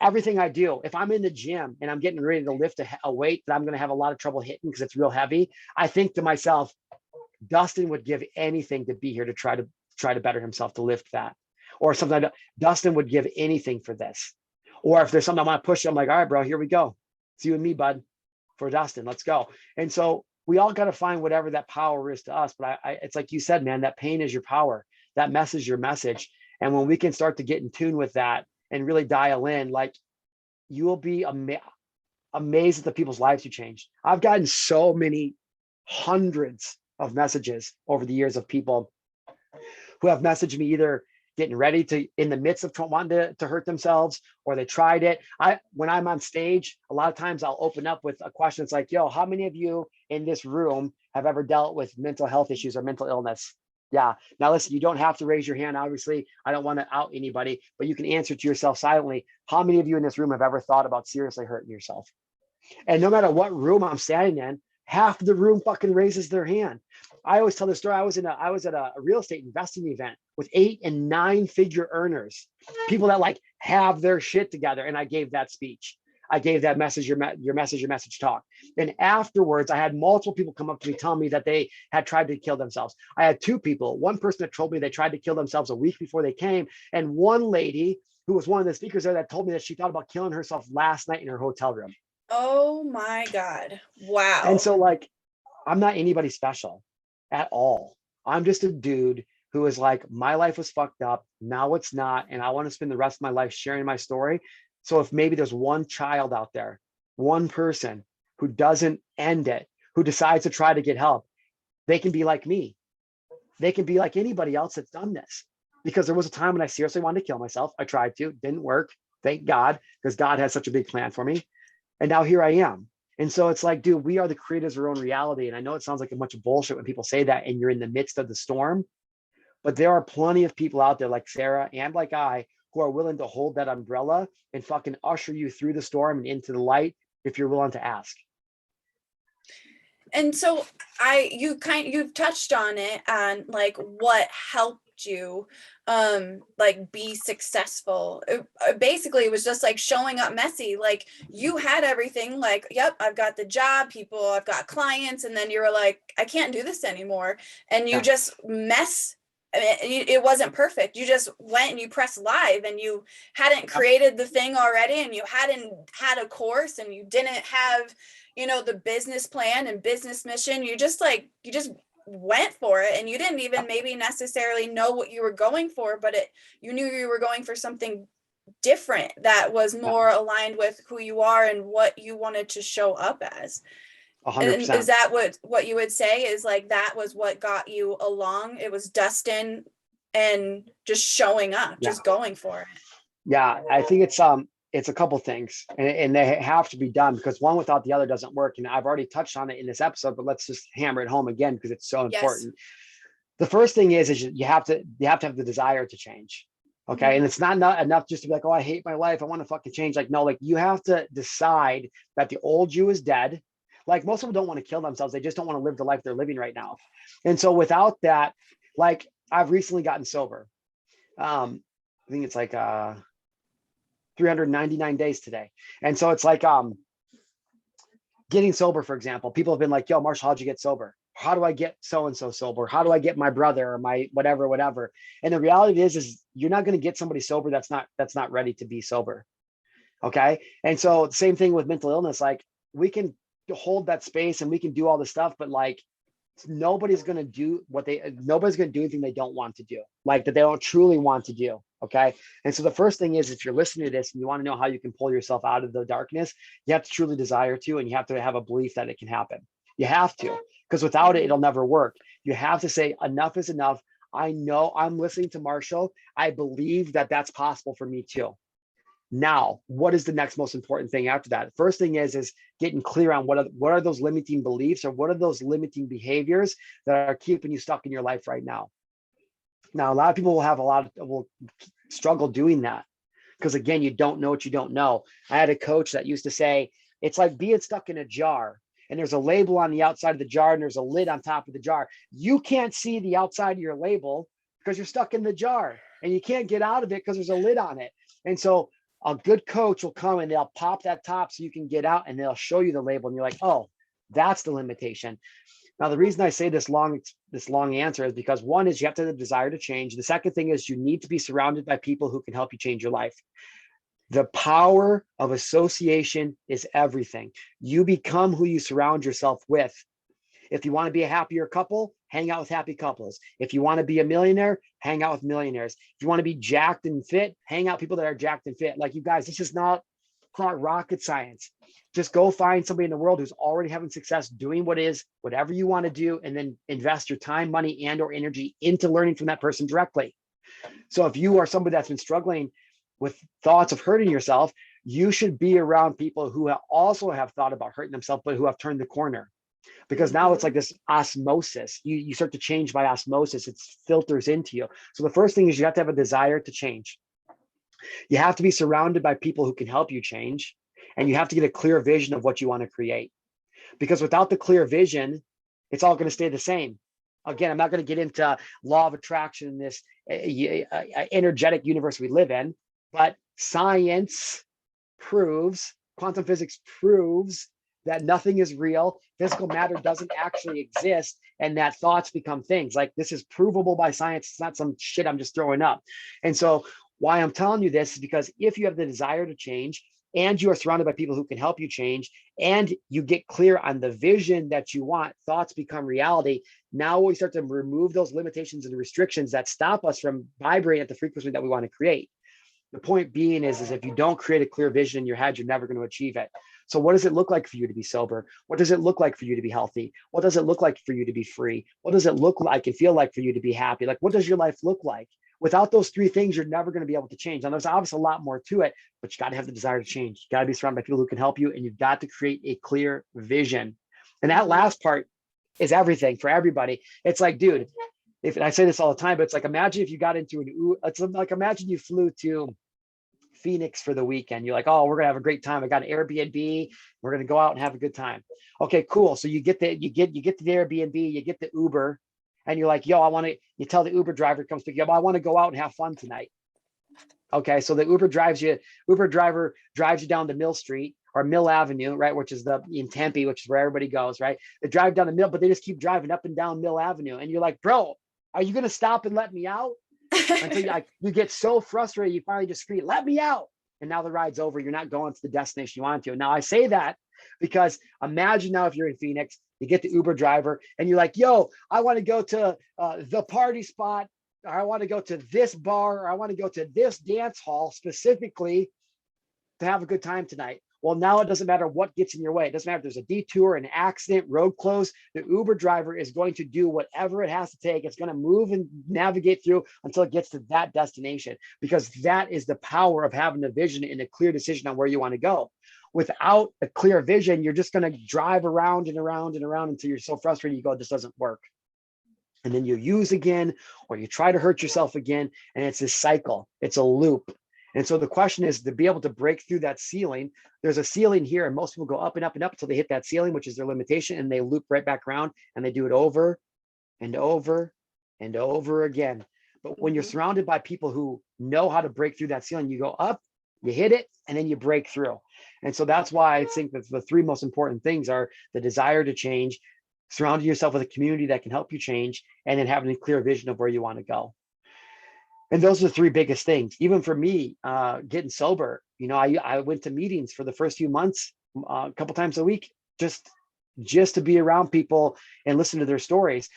Speaker 1: everything I do, if I'm in the gym and I'm getting ready to lift a weight that I'm going to have a lot of trouble hitting because it's real heavy, I think to myself, Dustin would give anything to be here to try to better himself to lift that. Or something like that. Dustin would give anything for this. Or if there's something I want to push, I'm like, all right, bro, here we go. It's you and me, bud, for Dustin. Let's go. And so we all got to find whatever that power is to us. But it's like you said, man, that pain is your power. That mess is your message. And when we can start to get in tune with that and really dial in, like, you will be amazed at the people's lives you changed. I've gotten so many hundreds of messages over the years of people who have messaged me either getting ready to, in the midst of wanting to hurt themselves, or they tried it. When I'm on stage, a lot of times I'll open up with a question. It's like, yo, how many of you in this room have ever dealt with mental health issues or mental illness? Yeah. Now listen, you don't have to raise your hand. Obviously, I don't want to out anybody, but you can answer to yourself silently. How many of you in this room have ever thought about seriously hurting yourself? And no matter what room I'm standing in, half the room fucking raises their hand. I always tell the story. I was at a real estate investing event with 8 and 9 figure earners, people that like have their shit together. And I gave that speech. I gave that message, your message talk. And afterwards, I had multiple people come up to me telling me that they had tried to kill themselves. I had 2 people, one person that told me they tried to kill themselves a week before they came, and one lady who was one of the speakers there that told me that she thought about killing herself last night in her hotel room.
Speaker 2: Oh my God. Wow.
Speaker 1: And so, like, I'm not anybody special at all. I'm just a dude who is like, my life was fucked up. Now it's not. And I want to spend the rest of my life sharing my story. So if maybe there's one child out there, one person who doesn't end it, who decides to try to get help, they can be like me. They can be like anybody else that's done this. Because there was a time when I seriously wanted to kill myself. I tried to, didn't work. Thank God, because God has such a big plan for me. And now here I am. And so it's like, dude, we are the creators of our own reality. And I know it sounds like a bunch of bullshit when people say that and you're in the midst of the storm, but there are plenty of people out there like Sarah and like I who are willing to hold that umbrella and fucking usher you through the storm and into the light if you're willing to ask.
Speaker 2: And so you've touched on it, and like what helped you like be successful. Basically it was just like showing up messy. Like you had everything, like, yep, I've got the job, people, I've got clients, and then you were like, I can't do this anymore. And you just it wasn't perfect. You just went and you pressed live, and you hadn't created the thing already, and you hadn't had a course, and you didn't have, the business plan and business mission. You just went for it, and you didn't even maybe necessarily know what you were going for, but you knew you were going for something different that was more aligned with who you are and what you wanted to show up as.
Speaker 1: 100%.
Speaker 2: And is that what you would say is like, that was what got you along? It was Dustin and just showing up, just going for it.
Speaker 1: Yeah, I think it's a couple things, and they have to be done, because one without the other doesn't work. And I've already touched on it in this episode, but let's just hammer it home again because it's so important. The first thing is you have to have the desire to change. Okay. Mm-hmm. And it's not enough just to be like, oh, I hate my life, I want to fucking change. Like, no, like you have to decide that the old you is dead. Like most people don't want to kill themselves. They just don't want to live the life they're living right now. And so without that, like I've recently gotten sober. I think it's like 399 days today. And so it's like getting sober, for example. People have been like, yo, Marshall, how'd you get sober? How do I get so-and-so sober? How do I get my brother or my whatever? And the reality is you're not going to get somebody sober that's not ready to be sober. Okay. And so the same thing with mental illness. Like we can hold that space and we can do all this stuff, but like nobody's going to do anything they don't want to do, like that they don't truly want to do. Okay. And so the first thing is, if you're listening to this and you want to know how you can pull yourself out of the darkness, you have to truly desire to, and you have to have a belief that it can happen. You have to, because without it, it'll never work. You have to say enough is enough. I know I'm listening to Marshall. I believe that that's possible for me too. Now, what is the next most important thing after that? First thing is getting clear on what are those limiting beliefs, or what are those limiting behaviors that are keeping you stuck in your life right now. Now, a lot of people will struggle doing that because, again, you don't know what you don't know. I had a coach that used to say, it's like being stuck in a jar, and there's a label on the outside of the jar and there's a lid on top of the jar. You can't see the outside of your label because you're stuck in the jar, and you can't get out of it because there's a lid on it. And so a good coach will come and they'll pop that top so you can get out, and they'll show you the label, and you're like, oh, that's the limitation. Now, the reason I say this long answer is because, one is you have to have the desire to change. The second thing is you need to be surrounded by people who can help you change your life. The power of association is everything. You become who you surround yourself with. If you want to be a happier couple, hang out with happy couples. If you want to be a millionaire, hang out with millionaires. If you want to be jacked and fit, hang out with people that are jacked and fit. Like, you guys, this is not rocket science. Just go find somebody in the world who's already having success doing whatever you want to do, and then invest your time, money, and or energy into learning from that person directly. So if you are somebody that's been struggling with thoughts of hurting yourself, you should be around people who also have thought about hurting themselves, but who have turned the corner. Because now it's like this osmosis. You start to change by osmosis. It filters into you. So the first thing is you have to have a desire to change. You have to be surrounded by people who can help you change. And you have to get a clear vision of what you want to create. Because without the clear vision, it's all going to stay the same. Again, I'm not going to get into law of attraction in this energetic universe we live in, but science proves, quantum physics proves that nothing is real. Physical matter doesn't actually exist, and that thoughts become things. Like, this is provable by science. It's not some shit I'm just throwing up. And so why I'm telling you this is because if you have the desire to change, and you are surrounded by people who can help you change, and you get clear on the vision that you want, thoughts become reality. Now we start to remove those limitations and restrictions that stop us from vibrating at the frequency that we want to create. The point being is if you don't create a clear vision in your head, you're never going to achieve it. So what does it look like for you to be sober? What does it look like for you to be healthy? What does it look like for you to be free? What does it look like and feel like for you to be happy? Like, what does your life look like? Without those three things, you're never going to be able to change. Now, there's obviously a lot more to it, but you got to have the desire to change. You got to be surrounded by people who can help you, and you've got to create a clear vision. And that last part is everything for everybody. It's like, dude, if I say this all the time, but it's like, imagine if you got into imagine you flew to Phoenix for the weekend. You're like, oh, we're gonna have a great time. I got an Airbnb. We're gonna go out and have a good time. Okay, cool. So you get to the Airbnb, you get the Uber, and you're like, yo, you tell the Uber driver comes pick you up, I want to go out and have fun tonight. Okay, so the Uber driver drives you down to Mill Street or Mill Avenue, right, which is in Tempe, which is where everybody goes, right? They drive down the Mill, but they just keep driving up and down Mill Avenue, and you're like, bro, are you gonna stop and let me out? Until you get so frustrated, you finally just scream, let me out. And now the ride's over. You're not going to the destination you want to. Now, I say that because imagine now if you're in Phoenix, you get the Uber driver and you're like, yo, I want to go to the party spot, or I want to go to this bar, or I want to go to this dance hall specifically to have a good time tonight. Well, now it doesn't matter what gets in your way. It doesn't matter if there's a detour, an accident, road closed. The Uber driver is going to do whatever it has to take. It's going to move and navigate through until it gets to that destination, because that is the power of having a vision and a clear decision on where you want to go. Without a clear vision, you're just going to drive around and around and around until you're so frustrated you go, this doesn't work. And then you use again, or you try to hurt yourself again. And it's this cycle. It's a loop. And so the question is to be able to break through that ceiling. There's a ceiling here, and most people go up and up and up until they hit that ceiling, which is their limitation, and they loop right back around, and they do it over and over and over again. But when you're surrounded by people who know how to break through that ceiling, you go up, you hit it, and then you break through. And so that's why I think that the three most important things are the desire to change, surrounding yourself with a community that can help you change, and then having a clear vision of where you want to go. And those are the three biggest things. Even for me, getting sober, I went to meetings for the first few months, a couple times a week, just to be around people and listen to their stories.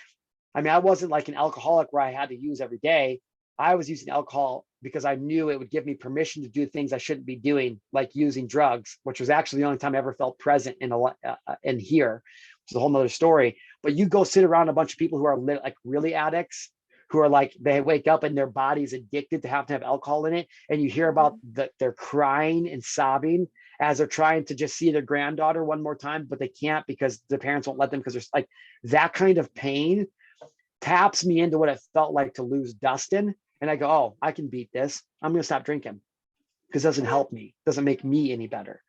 Speaker 1: I mean, I wasn't like an alcoholic where I had to use every day. I was using alcohol because I knew it would give me permission to do things I shouldn't be doing, like using drugs, which was actually the only time I ever felt present in here, which is a whole nother story. But you go sit around a bunch of people who are like really addicts, who are like, they wake up and their body's addicted to have alcohol in it. And you hear about they're crying and sobbing as they're trying to just see their granddaughter one more time, but they can't because the parents won't let them, because there's like that kind of pain taps me into what it felt like to lose Dustin. And I go, oh, I can beat this. I'm going to stop drinking, because it doesn't help me, doesn't make me any better.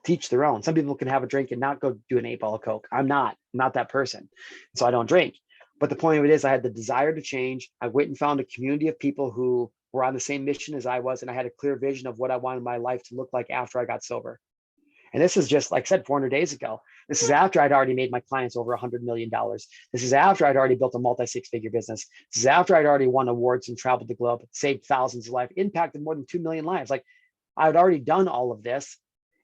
Speaker 1: Teach their own. Some people can have a drink and not go do an 8-ball of Coke. I'm not that person. So I don't drink. But the point of it is, I had the desire to change. I went and found a community of people who were on the same mission as I was. And I had a clear vision of what I wanted my life to look like after I got sober. And this is just, like I said, 400 days ago. This is after I'd already made my clients over $100 million. This is after I'd already built a multi-6-figure business. This is after I'd already won awards and traveled the globe, saved thousands of lives, impacted more than 2 million lives. Like, I'd already done all of this.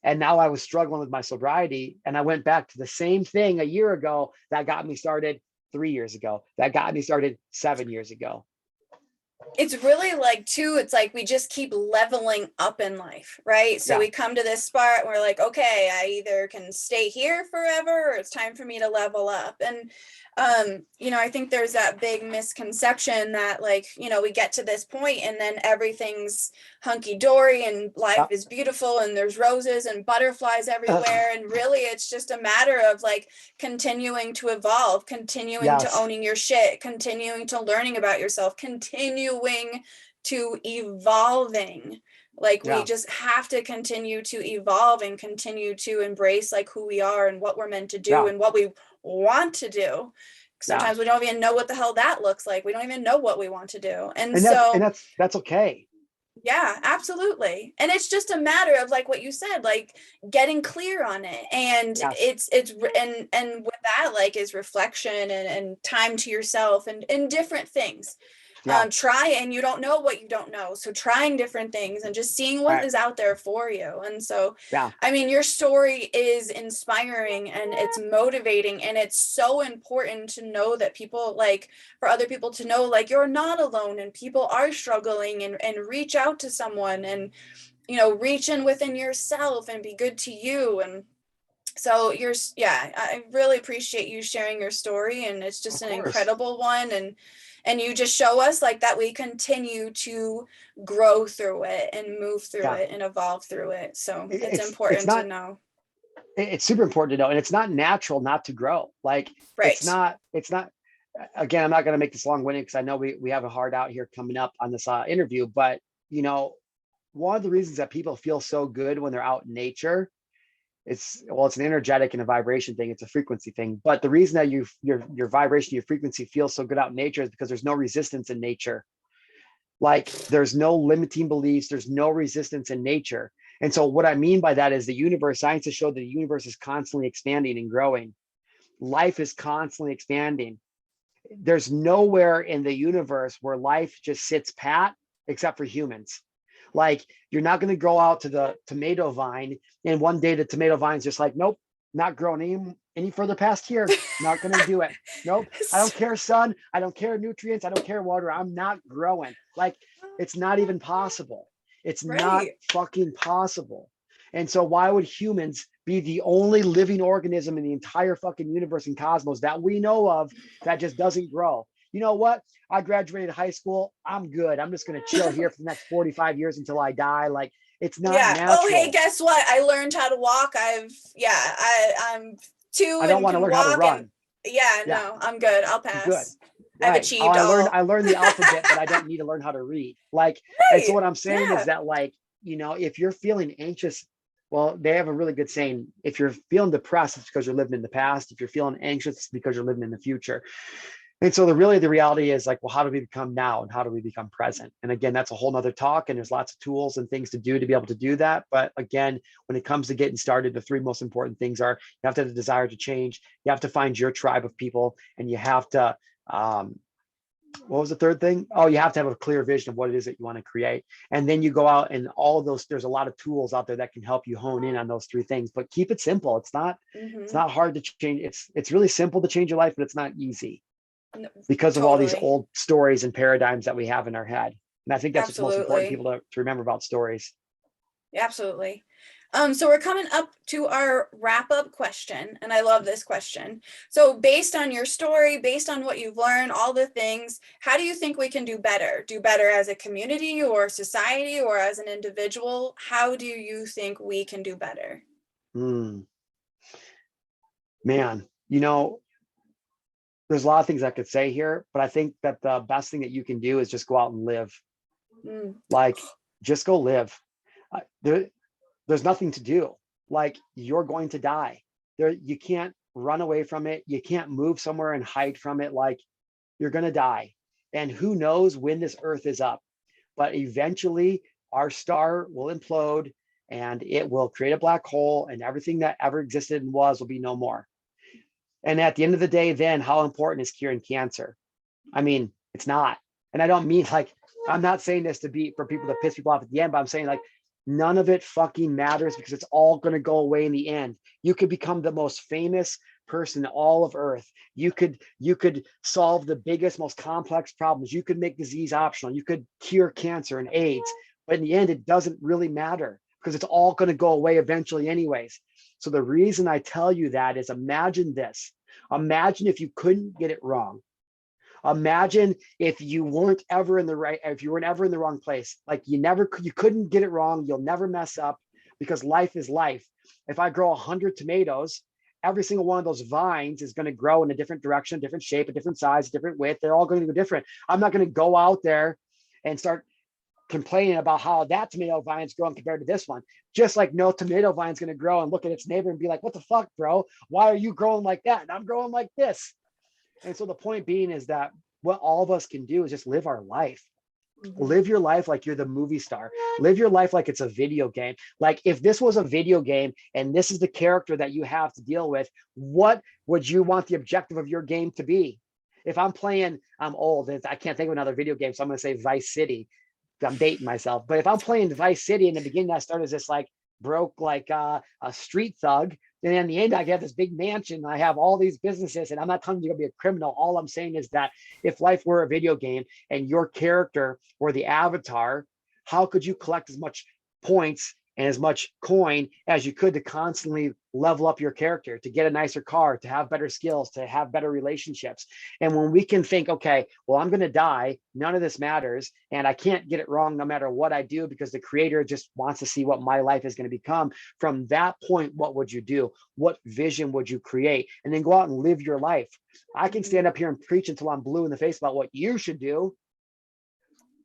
Speaker 1: And now I was struggling with my sobriety. And I went back to the same thing a year ago that got me started 3 years ago, that got me started 7 years ago.
Speaker 2: It's really like too, it's like we just keep leveling up in life, right? So we come to this spot and we're like, okay, I either can stay here forever or it's time for me to level up. And I think there's that big misconception that, like, we get to this point and then everything's hunky-dory and life is beautiful and there's roses and butterflies everywhere. And really it's just a matter of like continuing to evolve, continuing to owning your shit, continuing to learning about yourself, continuing to evolving. Like we just have to continue to evolve and continue to embrace like who we are and what we're meant to do and what we want to do. Sometimes we don't even know what the hell that looks like. We don't even know what we want to do. And
Speaker 1: that's okay.
Speaker 2: Yeah, absolutely. And it's just a matter of like what you said, like getting clear on it. And it's and with that, like, is reflection and time to yourself and different things. Try, and you don't know what you don't know. So trying different things and just seeing what is out there for you. And so, I mean, your story is inspiring and it's motivating, and it's so important to know that people, like, for other people to know, like, you're not alone and people are struggling, and reach out to someone and, reach in within yourself and be good to you. And so I really appreciate you sharing your story, and it's just an incredible one. And you just show us like that we continue to grow through it and move through it and evolve through it. So it's important to know.
Speaker 1: It's super important to know. And it's not natural not to grow. Like, it's not, again, I'm not going to make this long-winded because I know we have a hard out here coming up on this interview, but one of the reasons that people feel so good when they're out in nature, it's an energetic and a vibration thing. It's a frequency thing. But the reason that your vibration, your frequency feels so good out in nature is because there's no resistance in nature. Like, there's no limiting beliefs. There's no resistance in nature. And so what I mean by that is the universe, science has showed that the universe is constantly expanding and growing. Life is constantly expanding. There's nowhere in the universe where life just sits pat except for humans. Like, you're not going to go out to the tomato vine and one day the tomato vine's just like, nope, not growing any further past here. Not going to do it. Nope. I don't care sun. I don't care nutrients. I don't care water. I'm not growing. Like, it's not even possible. It's not fucking possible. And so why would humans be the only living organism in the entire fucking universe and cosmos that we know of that just doesn't grow? You know what? I graduated high school. I'm good. I'm just going to chill here for the next 45 years until I die. Like, it's not natural.
Speaker 2: Oh, hey, guess what? I learned how to walk. I'm 2
Speaker 1: I don't want to learn how to run.
Speaker 2: No, I'm good. I'll pass.
Speaker 1: Good.
Speaker 2: I've achieved all.
Speaker 1: I learned the alphabet, but I don't need to learn how to read. Like, and so what I'm saying is that, like, if you're feeling anxious, well, they have a really good saying: if you're feeling depressed, it's because you're living in the past. If you're feeling anxious, it's because you're living in the future. And so the reality is, like, well, how do we become now and how do we become present? And again, that's a whole nother talk, and there's lots of tools and things to do to be able to do that. But again, when it comes to getting started, the 3 most important things are: you have to have the desire to change, you have to find your tribe of people, and you have to, what was the third thing? Oh, you have to have a clear vision of what it is that you want to create. And then you go out and all of those, there's a lot of tools out there that can help you hone in on those 3 things, but keep it simple. It's not hard to change. It's really simple to change your life, but it's not easy. Because of all these old stories and paradigms that we have in our head. And I think that's what's most important, people to remember about stories.
Speaker 2: Absolutely. So we're coming up to our wrap up question, and I love this question. So based on your story, based on what you've learned, all the things, how do you think we can do better? Do better as a community or society or as an individual? How do you think we can do better?
Speaker 1: Man, you know, there's a lot of things I could say here, but I think that the best thing that you can do is just go out and live. Like, just go live. There's nothing to do. Like, you're going to die. You can't run away from it. You can't move somewhere and hide from it. Like, you're going to die. And who knows when this earth is up, but eventually our star will implode and it will create a black hole, and everything that ever existed and was will be no more. And at the end of the day, then how important is curing cancer? I mean, it's not. And I don't mean like, I'm not saying this to be for people to piss people off at the end, but I'm saying like, none of it fucking matters because it's all going to go away in the end. You could become the most famous person in all of Earth. You could solve the biggest, most complex problems. You could make disease optional. You could cure cancer and AIDS. But in the end, it doesn't really matter because it's all going to go away eventually anyways. So the reason I tell you that is, imagine this. Imagine if you couldn't get it wrong. Imagine if you weren't ever in the right, if you weren't ever in the wrong place. Like, you couldn't get it wrong. You'll never mess up because life is life. If I grow 100 tomatoes, every single one of those vines is going to grow in a different direction, different shape, a different size, different width. They're all going to go different. I'm not going to go out there and start complaining about how that tomato vine's growing compared to this one. Just like no tomato vine's going to grow and look at its neighbor and be like, what the fuck, bro? Why are you growing like that? And I'm growing like this. And so the point being is that what all of us can do is just live our life. Live your life like you're the movie star. Live your life like it's a video game. Like, if this was a video game and this is the character that you have to deal with, what would you want the objective of your game to be? If I'm old, I can't think of another video game, so I'm going to say Vice City. I'm dating myself, but if I'm playing Vice City in the beginning, I started as this like broke, like a street thug. And in the end, I get this big mansion. I have all these businesses, and I'm not telling you to be a criminal. All I'm saying is that if life were a video game and your character were the avatar, how could you collect as much points and as much coin as you could to constantly level up your character, to get a nicer car, to have better skills, to have better relationships? And when we can think, okay, well, I'm going to die, none of this matters, and I can't get it wrong no matter what I do because the creator just wants to see what my life is going to become. From that point, what would you do? What vision would you create? And then go out and live your life. I can stand up here and preach until I'm blue in the face about what you should do,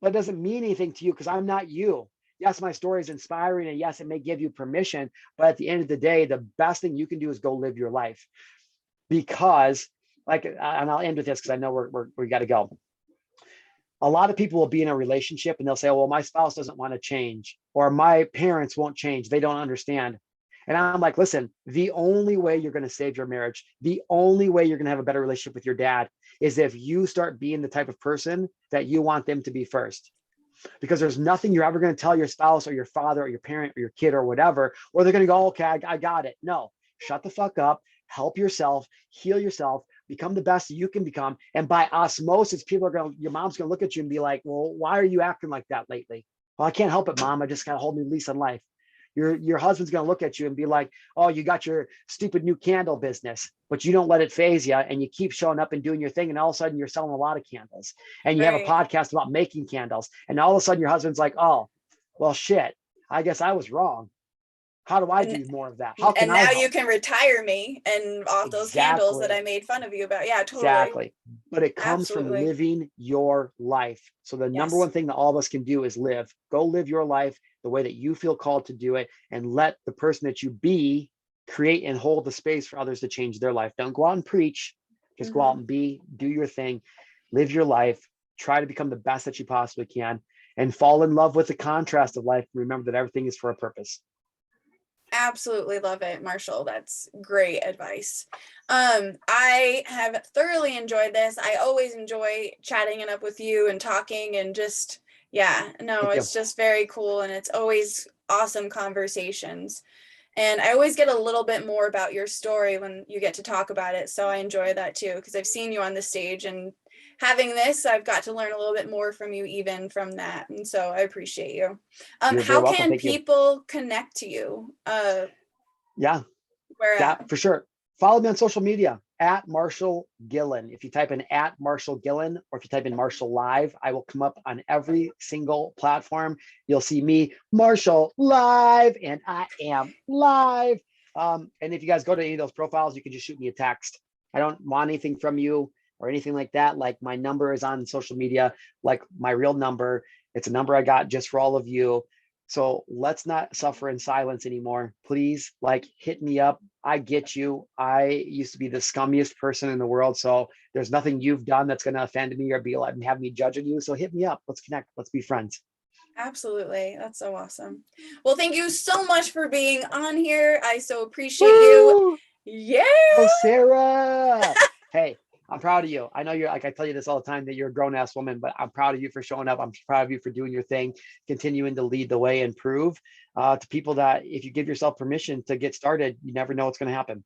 Speaker 1: but it doesn't mean anything to you because I'm not you. Yes, my story is inspiring, and yes, it may give you permission, but at the end of the day, the best thing you can do is go live your life. Because, like, and I'll end with this because I know we got to go. A lot of people will be in a relationship and they'll say, oh, well, my spouse doesn't want to change, or my parents won't change. They don't understand. And I'm like, listen, the only way you're going to save your marriage, the only way you're going to have a better relationship with your dad is if you start being the type of person that you want them to be first. Because there's nothing you're ever going to tell your spouse or your father or your parent or your kid or whatever, or they're going to go, okay, I got it. No, shut the fuck up, help yourself, heal yourself, become the best you can become. And by osmosis, your mom's going to look at you and be like, well, why are you acting like that lately? Well, I can't help it, mom. I just got a whole new lease on life. Your husband's going to look at you and be like, oh, you got your stupid new candle business, but you don't let it phase you, and you keep showing up and doing your thing, and all of a sudden you're selling a lot of candles, and you have a podcast about making candles, and all of a sudden your husband's like, oh, well, shit, I guess I was wrong. How do I do more of that? How can
Speaker 2: and now
Speaker 1: I
Speaker 2: you can retire me and off those candles that I made fun of you about. Yeah, totally.
Speaker 1: Exactly. But it comes from living your life. So the number one thing that all of us can do is live. Go live your life the way that you feel called to do it, and let the person that you be create and hold the space for others to change their life. Don't go out and preach. Just go out and do your thing, live your life, try to become the best that you possibly can, and fall in love with the contrast of life. Remember that everything is for a purpose.
Speaker 2: Absolutely love it, Marshall. That's great advice. I have thoroughly enjoyed this. I always enjoy chatting it up with you and talking, and just, it's just very cool, and it's always awesome conversations. And I always get a little bit more about your story when you get to talk about it. So I enjoy that too, because I've seen you on the stage, and having this, I've got to learn a little bit more from you, even from that. And so I appreciate you.
Speaker 1: You're very
Speaker 2: How
Speaker 1: welcome.
Speaker 2: can
Speaker 1: Thank you.
Speaker 2: people connect to you?
Speaker 1: Yeah,
Speaker 2: Where
Speaker 1: yeah,
Speaker 2: at?
Speaker 1: for sure. Follow me on social media at Marshal Gillen. If you type in at Marshal Gillen, or if you type in Marshal Live, I will come up on every single platform. You'll see me, Marshal Live, and I am live. And if you guys go to any of those profiles, you can just shoot me a text. I don't want anything from you or anything like that. Like, my number is on social media, like my real number. It's a number I got just for all of you. So let's not suffer in silence anymore. Please, like, hit me up. I get you. I used to be the scummiest person in the world. So there's nothing you've done that's going to offend me or be like, have me judging you. So hit me up. Let's connect. Let's be friends.
Speaker 2: Absolutely. That's so awesome. Well, thank you so much for being on here. I so appreciate
Speaker 1: Woo!
Speaker 2: you. Yeah.
Speaker 1: Oh, Sarah. Hey, I'm proud of you. I know you're, like, I tell you this all the time, that you're a grown ass woman, but I'm proud of you for showing up. I'm proud of you for doing your thing, continuing to lead the way and prove to people that if you give yourself permission to get started, you never know what's going to happen.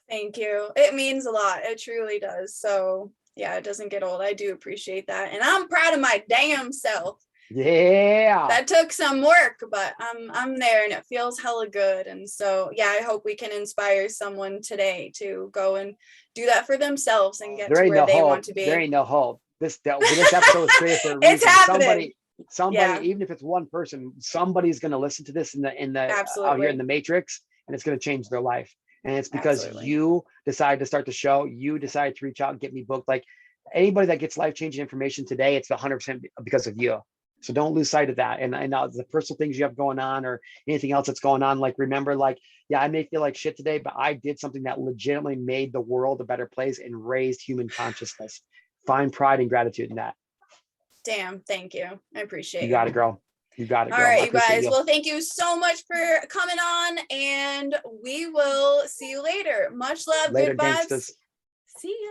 Speaker 2: Thank you. It means a lot. It truly does. So yeah, it doesn't get old. I do appreciate that. And I'm proud of my damn self.
Speaker 1: Yeah.
Speaker 2: That took some work, but I'm there, and it feels hella good. And so yeah, I hope we can inspire someone today to go and do that for themselves and get
Speaker 1: There
Speaker 2: to
Speaker 1: ain't
Speaker 2: where
Speaker 1: no
Speaker 2: they
Speaker 1: hope.
Speaker 2: want to be.
Speaker 1: There ain't no hope. This episode was created for a reason.
Speaker 2: It's happening.
Speaker 1: Somebody,
Speaker 2: Yeah.
Speaker 1: even if it's one person, somebody's going to listen to this in the out here in
Speaker 2: Absolutely.
Speaker 1: the Matrix, and it's going to change their life. And it's because
Speaker 2: Absolutely.
Speaker 1: you decided to start the show. You decided to reach out and get me booked. Like, anybody that gets life-changing information today, it's 100% because of you. So don't lose sight of that. And the personal things you have going on, or anything else that's going on, like, remember, like, yeah, I may feel like shit today, but I did something that legitimately made the world a better place and raised human consciousness. Find pride and gratitude in that.
Speaker 2: Damn. Thank you. I appreciate
Speaker 1: You got it, girl. You got it, girl.
Speaker 2: All right,
Speaker 1: I
Speaker 2: you
Speaker 1: appreciate
Speaker 2: guys.
Speaker 1: you.
Speaker 2: Well, thank you so much for coming on, and we will see you later. Much love.
Speaker 1: Later,
Speaker 2: Good vibes.
Speaker 1: gangsters.
Speaker 2: See ya.